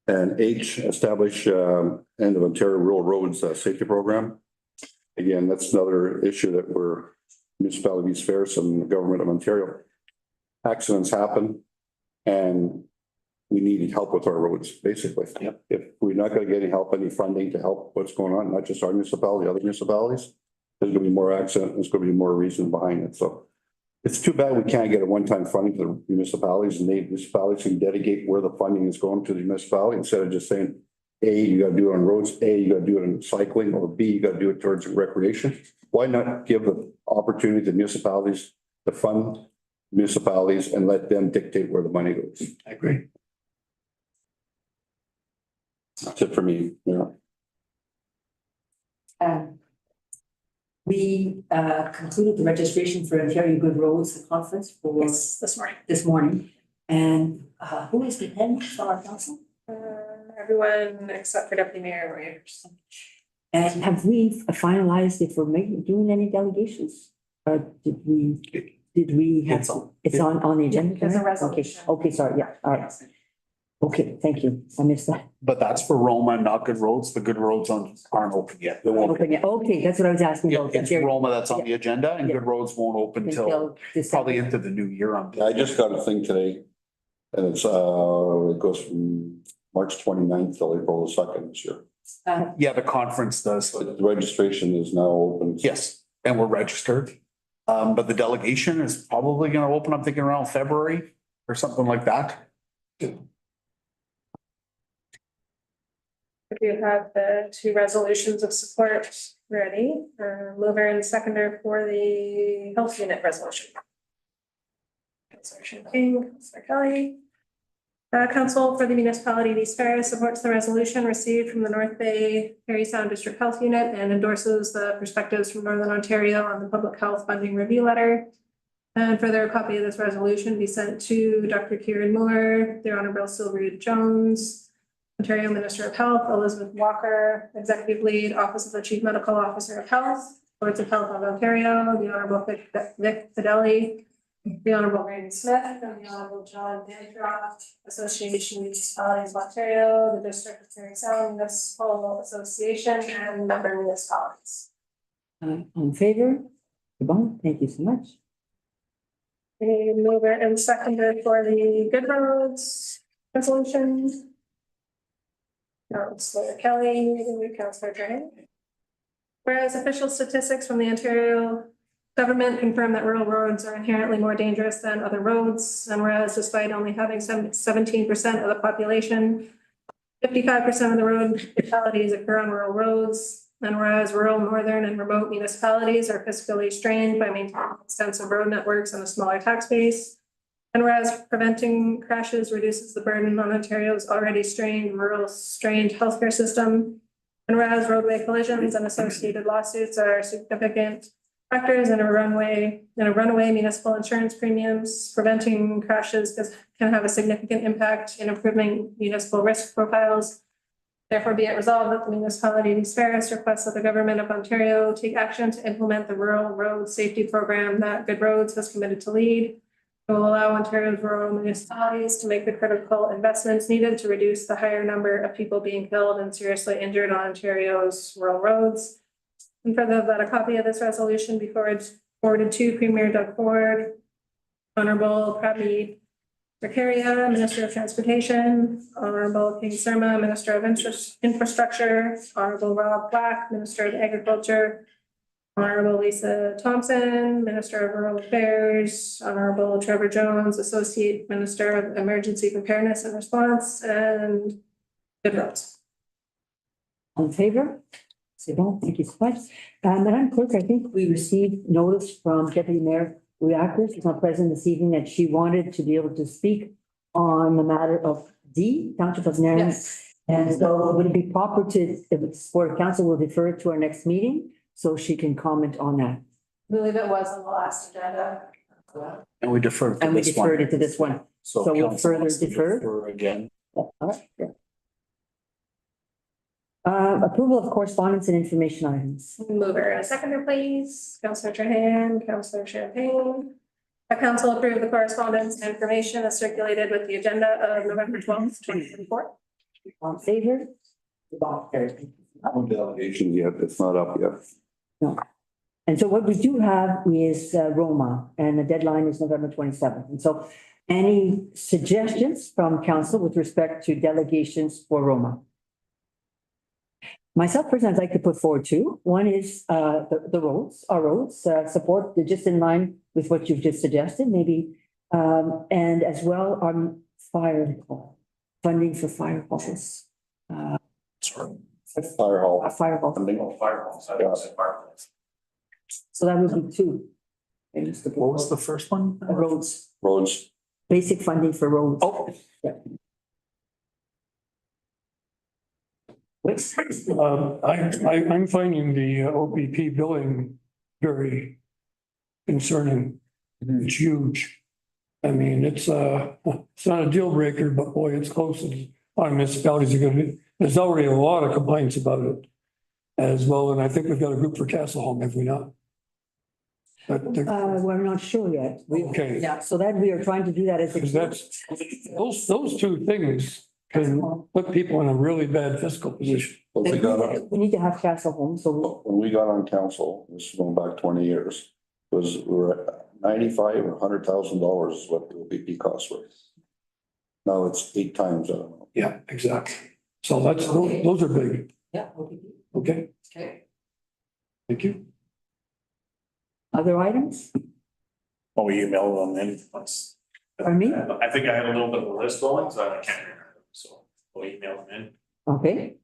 And H, establish end of Ontario Rural Roads Safety Program. Again, that's another issue that we're municipalities Ferris and the government of Ontario. Accidents happen and we need help with our roads, basically. Yep. If we're not gonna get any help, any funding to help what's going on, not just our municipality, other municipalities, there's gonna be more accident, there's gonna be more reason behind it. So it's too bad we can't get a one-time funding for the municipalities, and the municipalities can dedicate where the funding is going to the municipality instead of just saying, A, you gotta do it on roads, A, you gotta do it on cycling, or B, you gotta do it towards recreation. Why not give the opportunity to municipalities to fund municipalities and let them dictate where the money goes? I agree. That's it for me, yeah. We concluded the registration for Ontario Good Roads Conference for Yes, this morning. this morning. And who is the head of our council? Everyone except for Deputy Mayor Roy Anderson. And have we finalized if we're doing any delegations? Or did we have? It's on the agenda? There's a resolution. Okay, sorry, yeah, all right. Okay, thank you. I missed that. But that's for Roma, not Good Roads. The Good Roads aren't open yet. They won't. Open, yeah. Okay, that's what I was asking Yeah, about. it's Roma that's on the agenda, and Good Roads won't open till Until December. probably into the new year on. I just got a thing today. And it's it goes from March 29th till April 2nd this year. Yeah, the conference does. But the registration is now open. Yes, and we're registered. But the delegation is probably gonna open, I'm thinking around February or something like that. If you have the two resolutions of support ready, mover and seconder for the health unit resolution. Councillor Champagne, Councillor Kelly. Council for the municipality of East Ferris supports the resolution received from the North Bay Parry Sound District Health Unit and endorses the perspectives from Northern Ontario on the public health funding review letter. And further, a copy of this resolution be sent to Dr. Kieran Moore, the Honorable Sylvia Jones, Ontario Minister of Health, Elizabeth Walker, Executive Lead, Office of the Chief Medical Officer of Health, Boards of Health of Ontario, the Honorable Vic Fideli, the Honorable Brandon Smith, and the Honorable John Bancroft, Association of Municipalities of Ontario, the District of Parry Sound Municipal Association, and member municipalities. In favor? Bon, thank you so much. A mover and seconder for the Good Roads resolution. Councillor Kelly, Councillor Drain. Whereas official statistics from the Ontario government confirm that rural roads are inherently more dangerous than other roads, and whereas despite only having 17% of the population, 55% of the road fatalities occur on rural roads, and whereas rural, northern, and remote municipalities are fiscally strained by maintaining extensive road networks and a smaller tax base, and whereas preventing crashes reduces the burden on Ontario's already strained healthcare system, and whereas roadway collisions and associated lawsuits are significant factors in a runaway municipal insurance premiums, preventing crashes can have a significant impact in improving municipal risk profiles. Therefore, be it resolved that the municipality of East Ferris requests that the government of Ontario take action to implement the rural road safety program that Good Roads has committed to lead. It will allow Ontario's rural municipalities to make the critical investments needed to reduce the higher number of people being killed and seriously injured on Ontario's rural roads. And further, that a copy of this resolution be forwarded to Premier Doug Ford, Honorable Pradeep Zakaria, Minister of Transportation, Honorable King Surma, Minister of Infrastructure, Honorable Rob Black, Minister of Agriculture, Honorable Lisa Thompson, Minister of Rural Affairs, Honorable Trevor Jones, Associate Minister of Emergency Preparedness and Response, and Good Roads. All in favor? C'est bon, thank you so much. Madam Clerk, I think we received notice from Deputy Mayor Reactor, she's not present this evening, that she wanted to be able to speak on the matter of D, Township of Nairn. Yes. And so would it be proper to, if it's for council, will defer it to our next meeting so she can comment on that? I believe it was on the last agenda. And we deferred. And we deferred it to this one. So we'll council further wants to defer? defer again. All right, yeah. Approval of correspondence and information items. Mover and seconder, please. Councillor Trahan, Councillor Champagne. The council approved the correspondence and information as circulated with the agenda of November 12th, 2024. All in favor? No delegation yet, it's not up yet. No. And so what we do have is Roma, and the deadline is November 27th. And so any suggestions from council with respect to delegations for Roma? Myself personally, I'd like to put forward two. One is the roads, our roads, support, just in line with what you've just suggested, maybe. And as well on fire hall, funding for fire halls. Fire hall. Fire hall. So that would be two. What was the first one? Roads, Roads. basic funding for roads. Oh. Yeah. I'm finding the OPP billing very concerning. It's huge. I mean, it's not a deal breaker, but boy, it's close. Our municipalities are gonna, there's already a lot of complaints about it as well, and I think we've got a group for Castleholm, have we not? But We're not sure yet. Okay. Yeah, so that we are trying to do that as. because that's, those two things can put people in a really bad fiscal position. When we got on, We need to have Castle Home, so when we got on council, this is going back 20 years, we were at $95,000 or $100,000 is what the OPP costs were. Now it's 8 times, I don't know. Yeah, exactly. So that's, those are big. yeah. Okay, Okay. thank you. Other items? Well, we emailed them in once. Pardon me? I think I had a little bit of a list going, so I can't remember, so we'll email them in. Okay.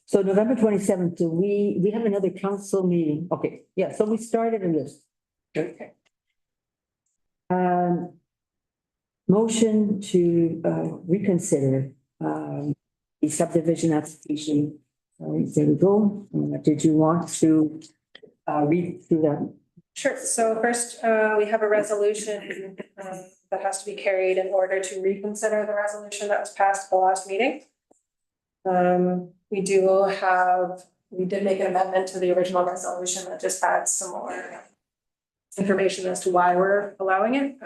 So November 27th, do we have another council meeting? Okay, yeah, so we started a list. Okay. Motion to reconsider the subdivision application. All right, there we go. Did you want to read through that? Sure. So first, we have a resolution that has to be carried in order to reconsider the resolution that was passed at the last meeting. We did make an amendment to the original resolution that just adds some more information as to why we're allowing it.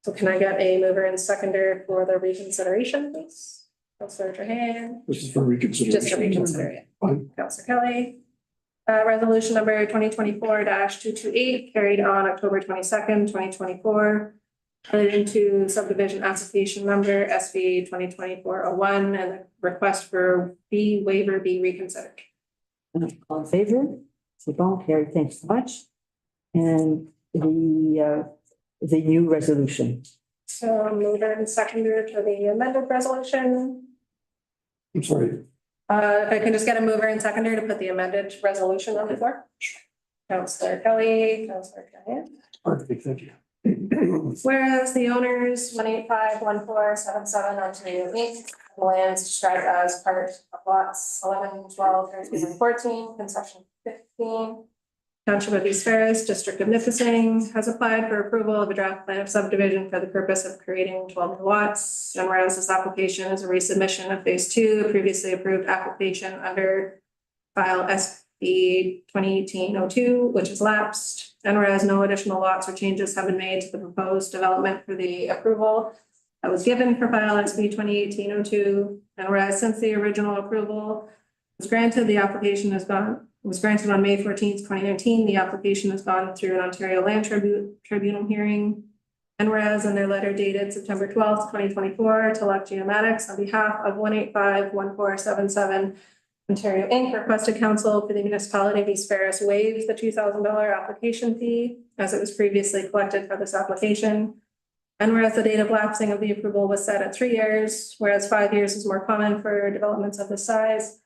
So can I get a mover and seconder for the reconsideration, please? Councillor Trahan, This is for reconsideration. just to reconsider it. Fine. Councillor Kelly. Resolution number 2024-228 carried on October 22nd, 2024. Relating to subdivision application number SV 2024-01 and the request for fee waiver be reconsidered. All in favor? C'est bon, carried, thanks so much. And the new resolution. So mover and seconder to the amended resolution. I'm sorry. If I can just get a mover and seconder to put the amended resolution on the floor. Councillor Kelly, Councillor Callahan. Perfect, thank you. Whereas the owners 1851477 Ontario Inc. the lands described as part of lots 11, 12, 13, and 14, concession 15. Township of East Ferris, District of Nipissing, has applied for approval of a draft plan of subdivision for the purpose of creating 12 new lots. And whereas this application is a resubmission of phase 2, a previously approved application under file SB 2018-02, which has lapsed. And whereas no additional lots or changes have been made to the proposed development for the approval that was given for file SB 2018-02. And whereas since the original approval was granted, the application was granted on May 14th, 2019. The application has gone through an Ontario Land Tribunal hearing. And whereas in their letter dated September 12th, 2024 to Luck Geomatics on behalf of 1851477 Ontario Inc. requested counsel for the municipality of East Ferris waives the $2,000 application fee as it was previously collected for this application. And whereas the date of lapsing of the approval was set at 3 years, whereas 5 years is more common for developments of this size.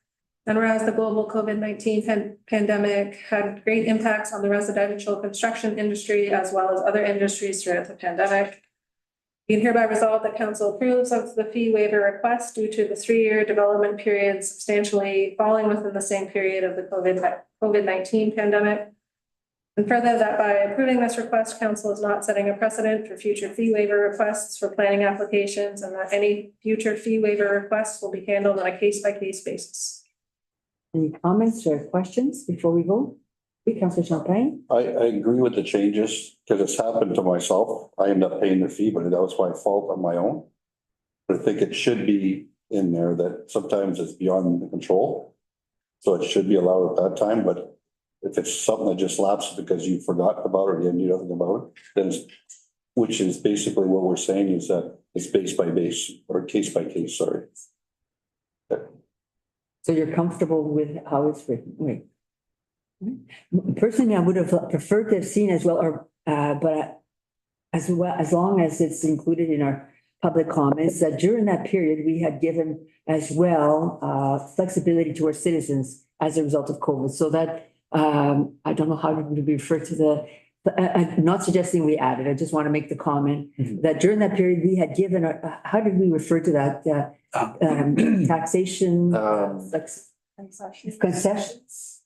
And whereas the global COVID-19 pandemic had great impacts on the residential construction industry as well as other industries throughout the pandemic. Be it hereby resolved that council approves of the fee waiver request due to the 3-year development period substantially falling within the same period of the COVID-19 pandemic. And further, that by approving this request, council is not setting a precedent for future fee waiver requests for planning applications, and that any future fee waiver requests will be handled on a case-by-case basis. Any comments or questions before we vote? Oui, Councillor Champagne. I agree with the changes because it's happened to myself. I end up paying the fee, but that was my fault on my own. But I think it should be in there that sometimes it's beyond the control. So it should be allowed at that time, but if it's something that just lapses because you forgot about it or you didn't do nothing about it, then which is basically what we're saying is that it's base by base or case by case, sorry. So you're comfortable with how it's written? Wait. Personally, I would have preferred to have seen as well, or but as long as it's included in our public comments, that during that period, we had given as well flexibility to our citizens as a result of COVID. So that I don't know how to refer to the, I'm not suggesting we add it. I just want to make the comment that during that period, we had given, how did we refer to that? Taxation, concessions.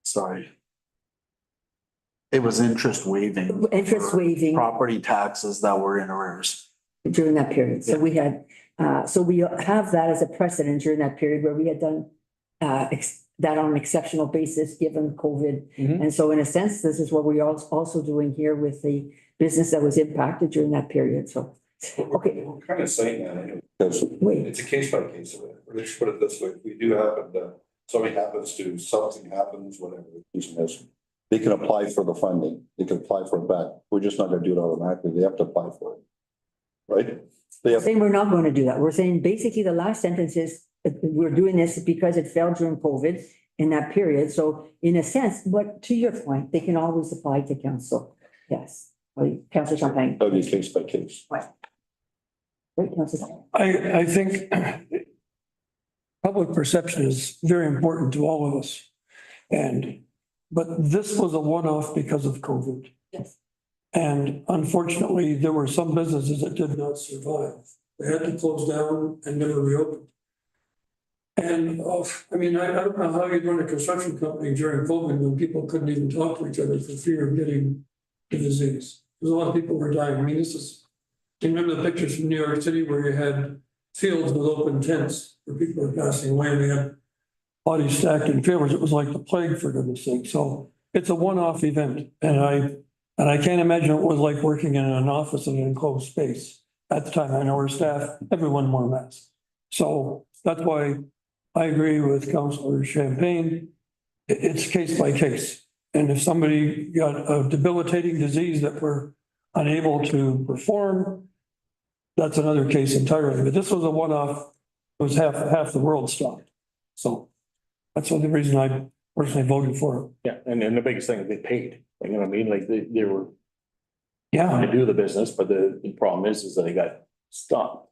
Sorry. It was interest waiving. Interest for waiving. Property taxes that were in arrears. During that period. So we had, so we have that as a precedent during that period where we had done that on an exceptional basis, given COVID. And so in a sense, this is what we're also doing here with the business that was impacted during that period. So, okay. We're kind of saying that because it's a case by case. Let's put it this way. We do happen to, something happens to, something happens, whatever the reason is. They can apply for the funding. They can apply for it back. We're just not going to do it automatically. They have to apply for it. Right? They have. Saying we're not going to do that. We're saying basically the last sentence is we're doing this because it fell during COVID in that period. So in a sense, but to your point, they can always apply to council. Yes. Councillor Champagne. That'll be case by case. Right, Councillor. I think public perception is very important to all of us. But this was a one-off because of COVID. Yes. And unfortunately, there were some businesses that did not survive. They had to close down and never reopen. And I mean, I don't know how you'd run a construction company during COVID when people couldn't even talk to each other for fear of getting the disease. There's a lot of people who were dying. I mean, do you remember the pictures from New York City where you had fields with open tents where people were passing away and we had bodies stacked in trailers? It was like the plague, for goodness sake. So it's a one-off event. And I can't imagine what it was like working in an office in an enclosed space. At the time, I know our staff, everyone wore masks. So that's why I agree with Councillor Champagne. it's case by case. And if somebody got a debilitating disease that we're unable to perform, that's another case entirely. But this was a one-off, it was half the world stopped. So that's the reason I personally voted for it. Yeah, and then the biggest thing is they paid, you know what I mean, like they were trying Yeah, to do the business, but the problem is that they got stopped.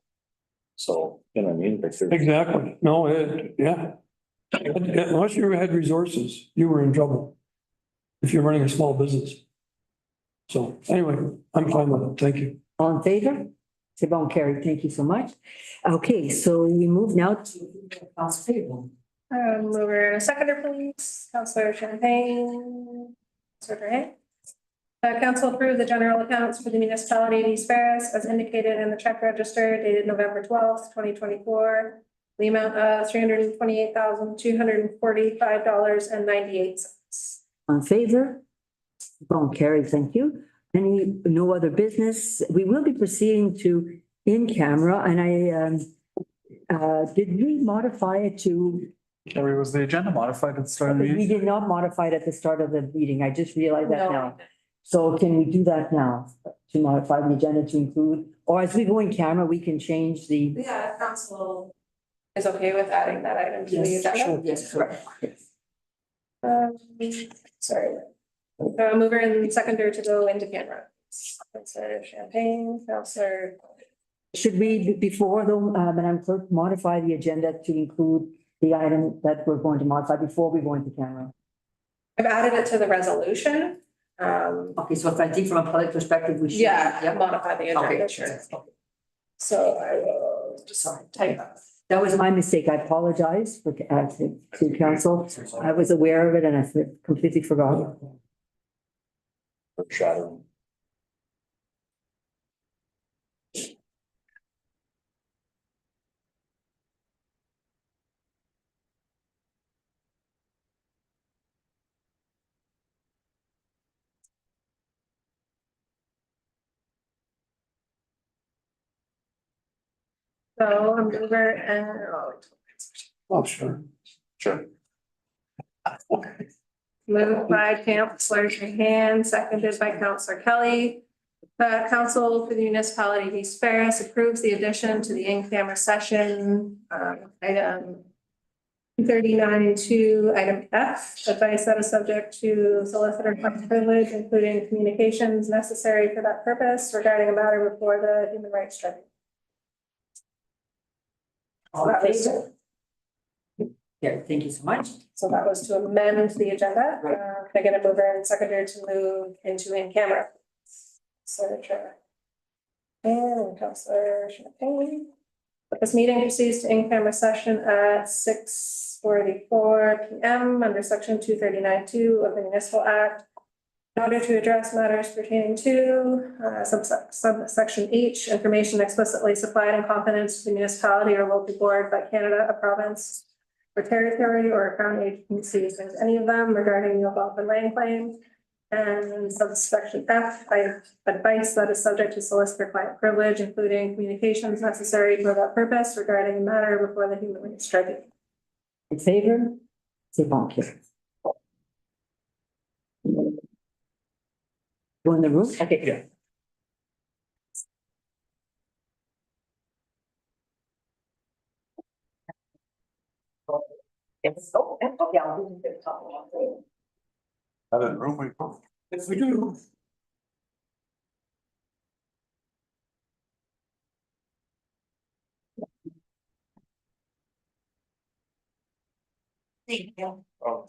So, you know what I mean, like they're. exactly. No, yeah. Unless you had resources, you were in trouble. If you're running a small business. So anyway, I'm fine with it. Thank you. All in favor? C'est bon, carried. Thank you so much. Okay, so we move now to accounts payable. Mover and a seconder, please. Counselor Champagne. Counselor Duran. Council approved the general accounts for the municipality of East Ferris as indicated in the check register dated November 12th, 2024. The amount of $328,245.98. On favor? Bon, carried. Thank you. No other business. We will be proceeding to in camera and did we modify it to? Carrie, was the agenda modified at the start of the We meeting? did not modify it at the start of the meeting. I just realized that now. So can we do that now? To modify the agenda to include, or as we go in camera, we can change the. Yeah, council is okay with adding that item to the agenda? Yes, correct. Sorry. Mover and seconder to go into camera. Counselor Champagne, Counselor. Should we, before though, Madam Clerk, modify the agenda to include the item that we're going to modify before we go into camera? I've added it to the resolution. Okay, so if I think from a public perspective, we should. Yeah, modify the agenda, Okay, sure. okay. So I will just type that. That was my mistake. I apologize to council. I was aware of it and I completely forgot. Shadow. So a mover and, Oh, sure. Sure. moved by Counselor Trahan, seconded by Counselor Kelly. The council for the municipality of East Ferris approves the addition to the in-camera session, item 39.2, item F, advice that is subject to solicitor privilege, including communications necessary for that purpose regarding a matter before the Human Rights Tribunal. All in favor? Yeah, thank you so much. So that was to amend the agenda. Can I get a mover and seconder to move into in camera? Senator. And Councillor Champagne. This meeting proceeds to in camera session at 6:44 p.m. under section 239(2) of the Municipal Act. In order to address matters pertaining to subsection H, information explicitly supplied in confidence to the municipality or local board by Canada, a province, or territory, or a crown agency, if there's any of them regarding the above land claim. And subsection F, advice that is subject to solicitor-client privilege, including communications necessary for that purpose regarding a matter before the Human Rights Tribunal. In favor? C'est bon, carried. Go in the room? Okay. Yeah. I didn't really. Yes, we do. Thank you. Oh.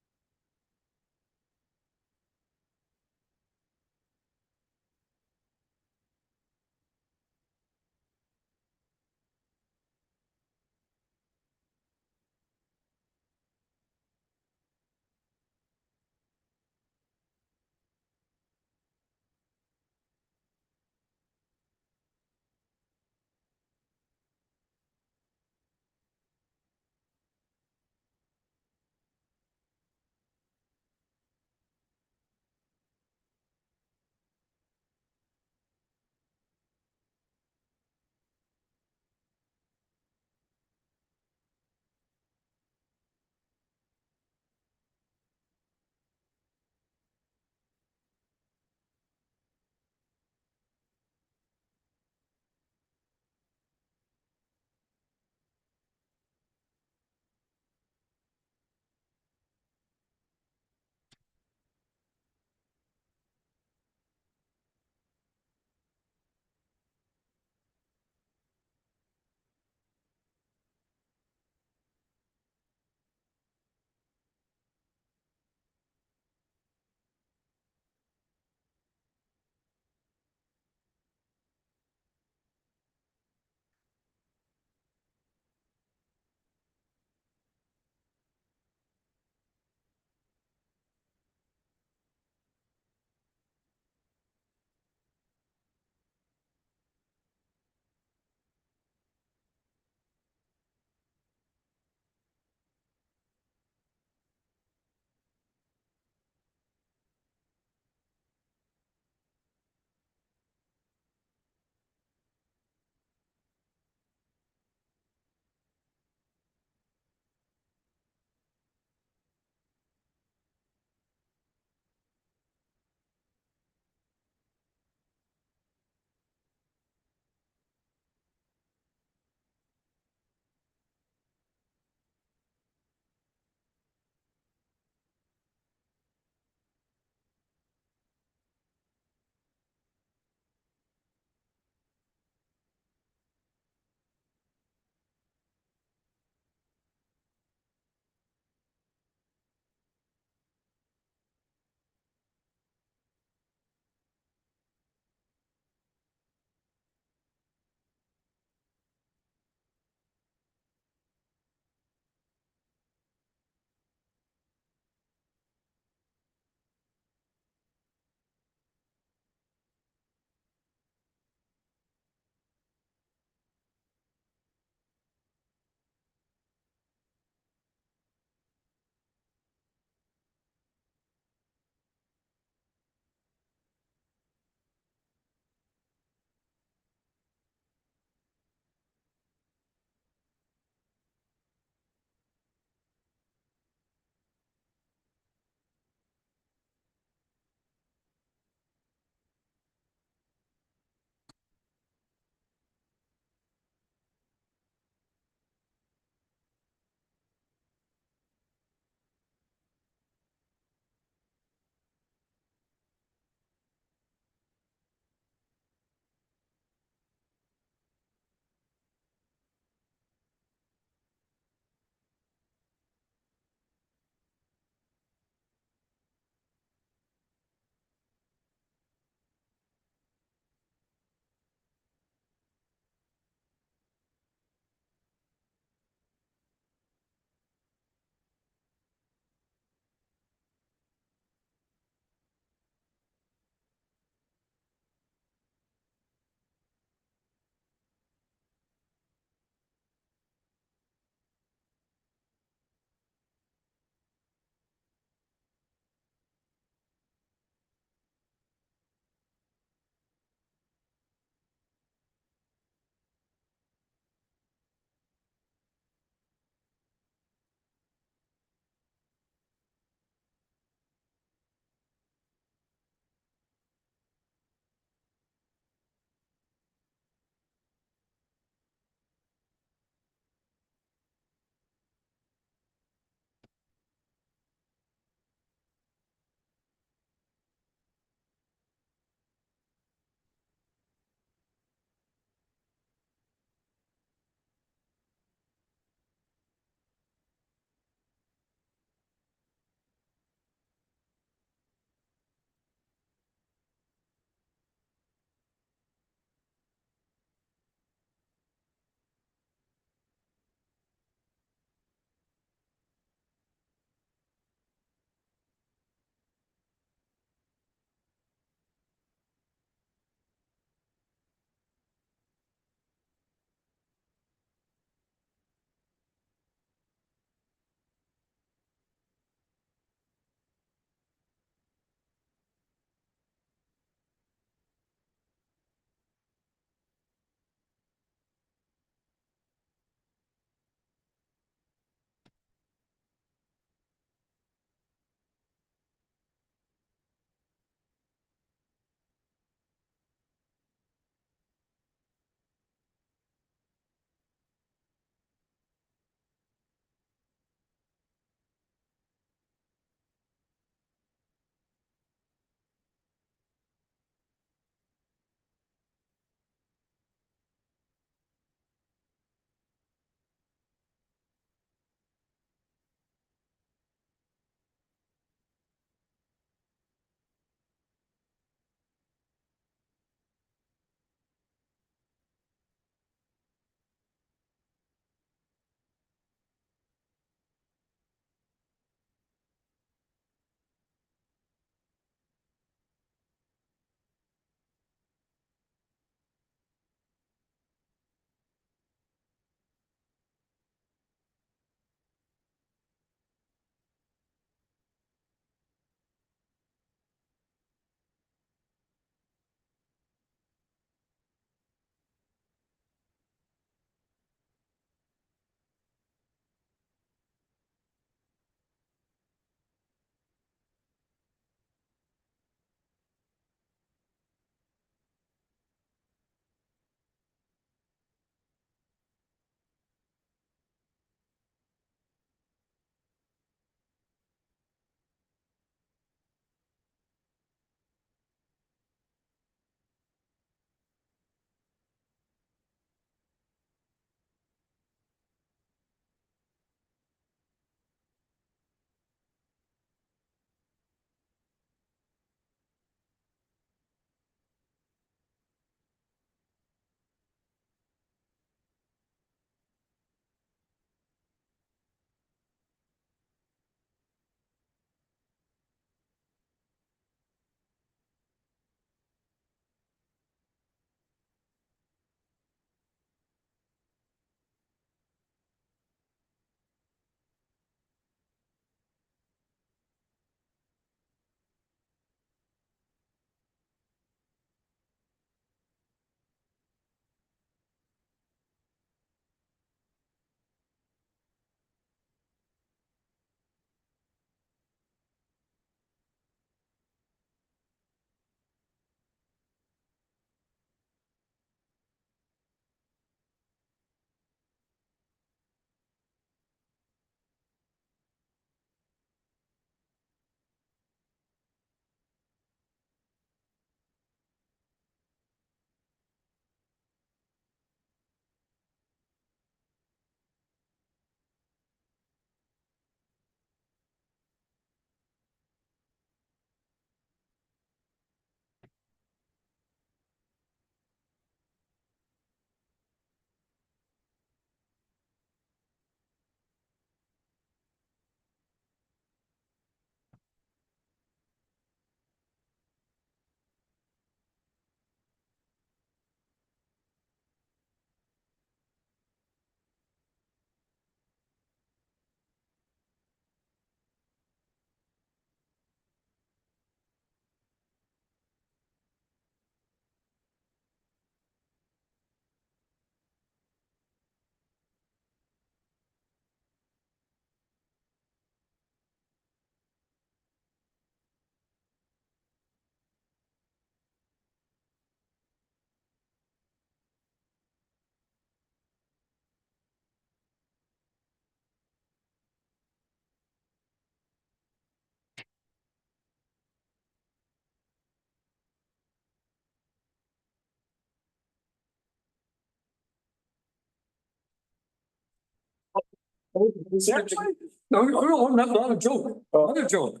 Seriously? No, not a joke, not a joke.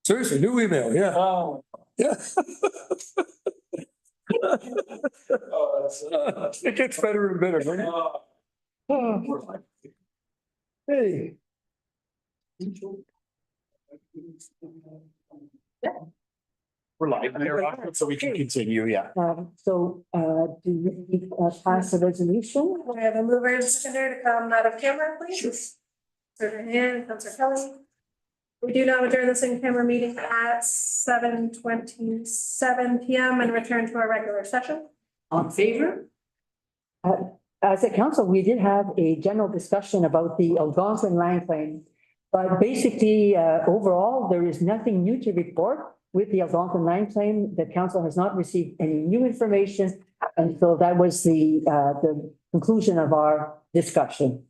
Seriously, new email, yeah. Oh. Yeah. It gets better and better, doesn't it? Oh. Hey. We're live there, so we can continue, yeah. Do we pass a resolution? We have a mover and seconder to come out of camera, please. Raise your hand, Councillor Kelly. We do now adjourn this in-camera meeting at 7:27 PM and return to our regular session. On favor? As a council, we did have a general discussion about the Algonquin land claim. But basically, overall, there is nothing new to report with the Algonquin land claim. The council has not received any new information. And so that was the conclusion of our discussion.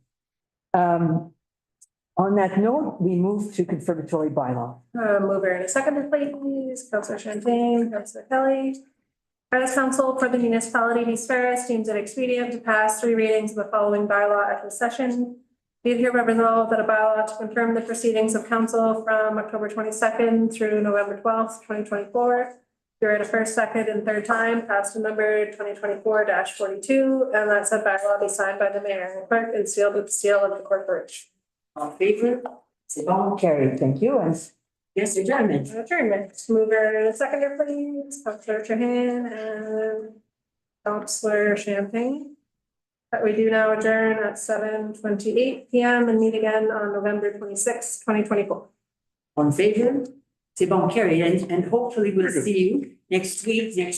On that note, we move to confirmatory bylaw. Mover and a seconder, please. Councillor Champagne, Councillor Kelly. As council for the municipality of East Ferris deems it expedient to pass 3 readings of the following bylaw at this session. Be it hereby resolved that a bylaw to confirm the proceedings of council from October 22nd through November 12th, 2024. During a first, second, and third time, passed in number 2024-42, and that said bylaw be signed by the mayor and clerk and sealed with the seal of the corporation. On favor? C'est bon, carried. Thank you. And yes, adjournment. Adjournment. Mover and a seconder, please. Councillor Trahan and Councillor Champagne. But we do now adjourn at 7:28 PM and meet again on November 26th, 2024. On favor? C'est bon, carried. And hopefully we'll see you next week, next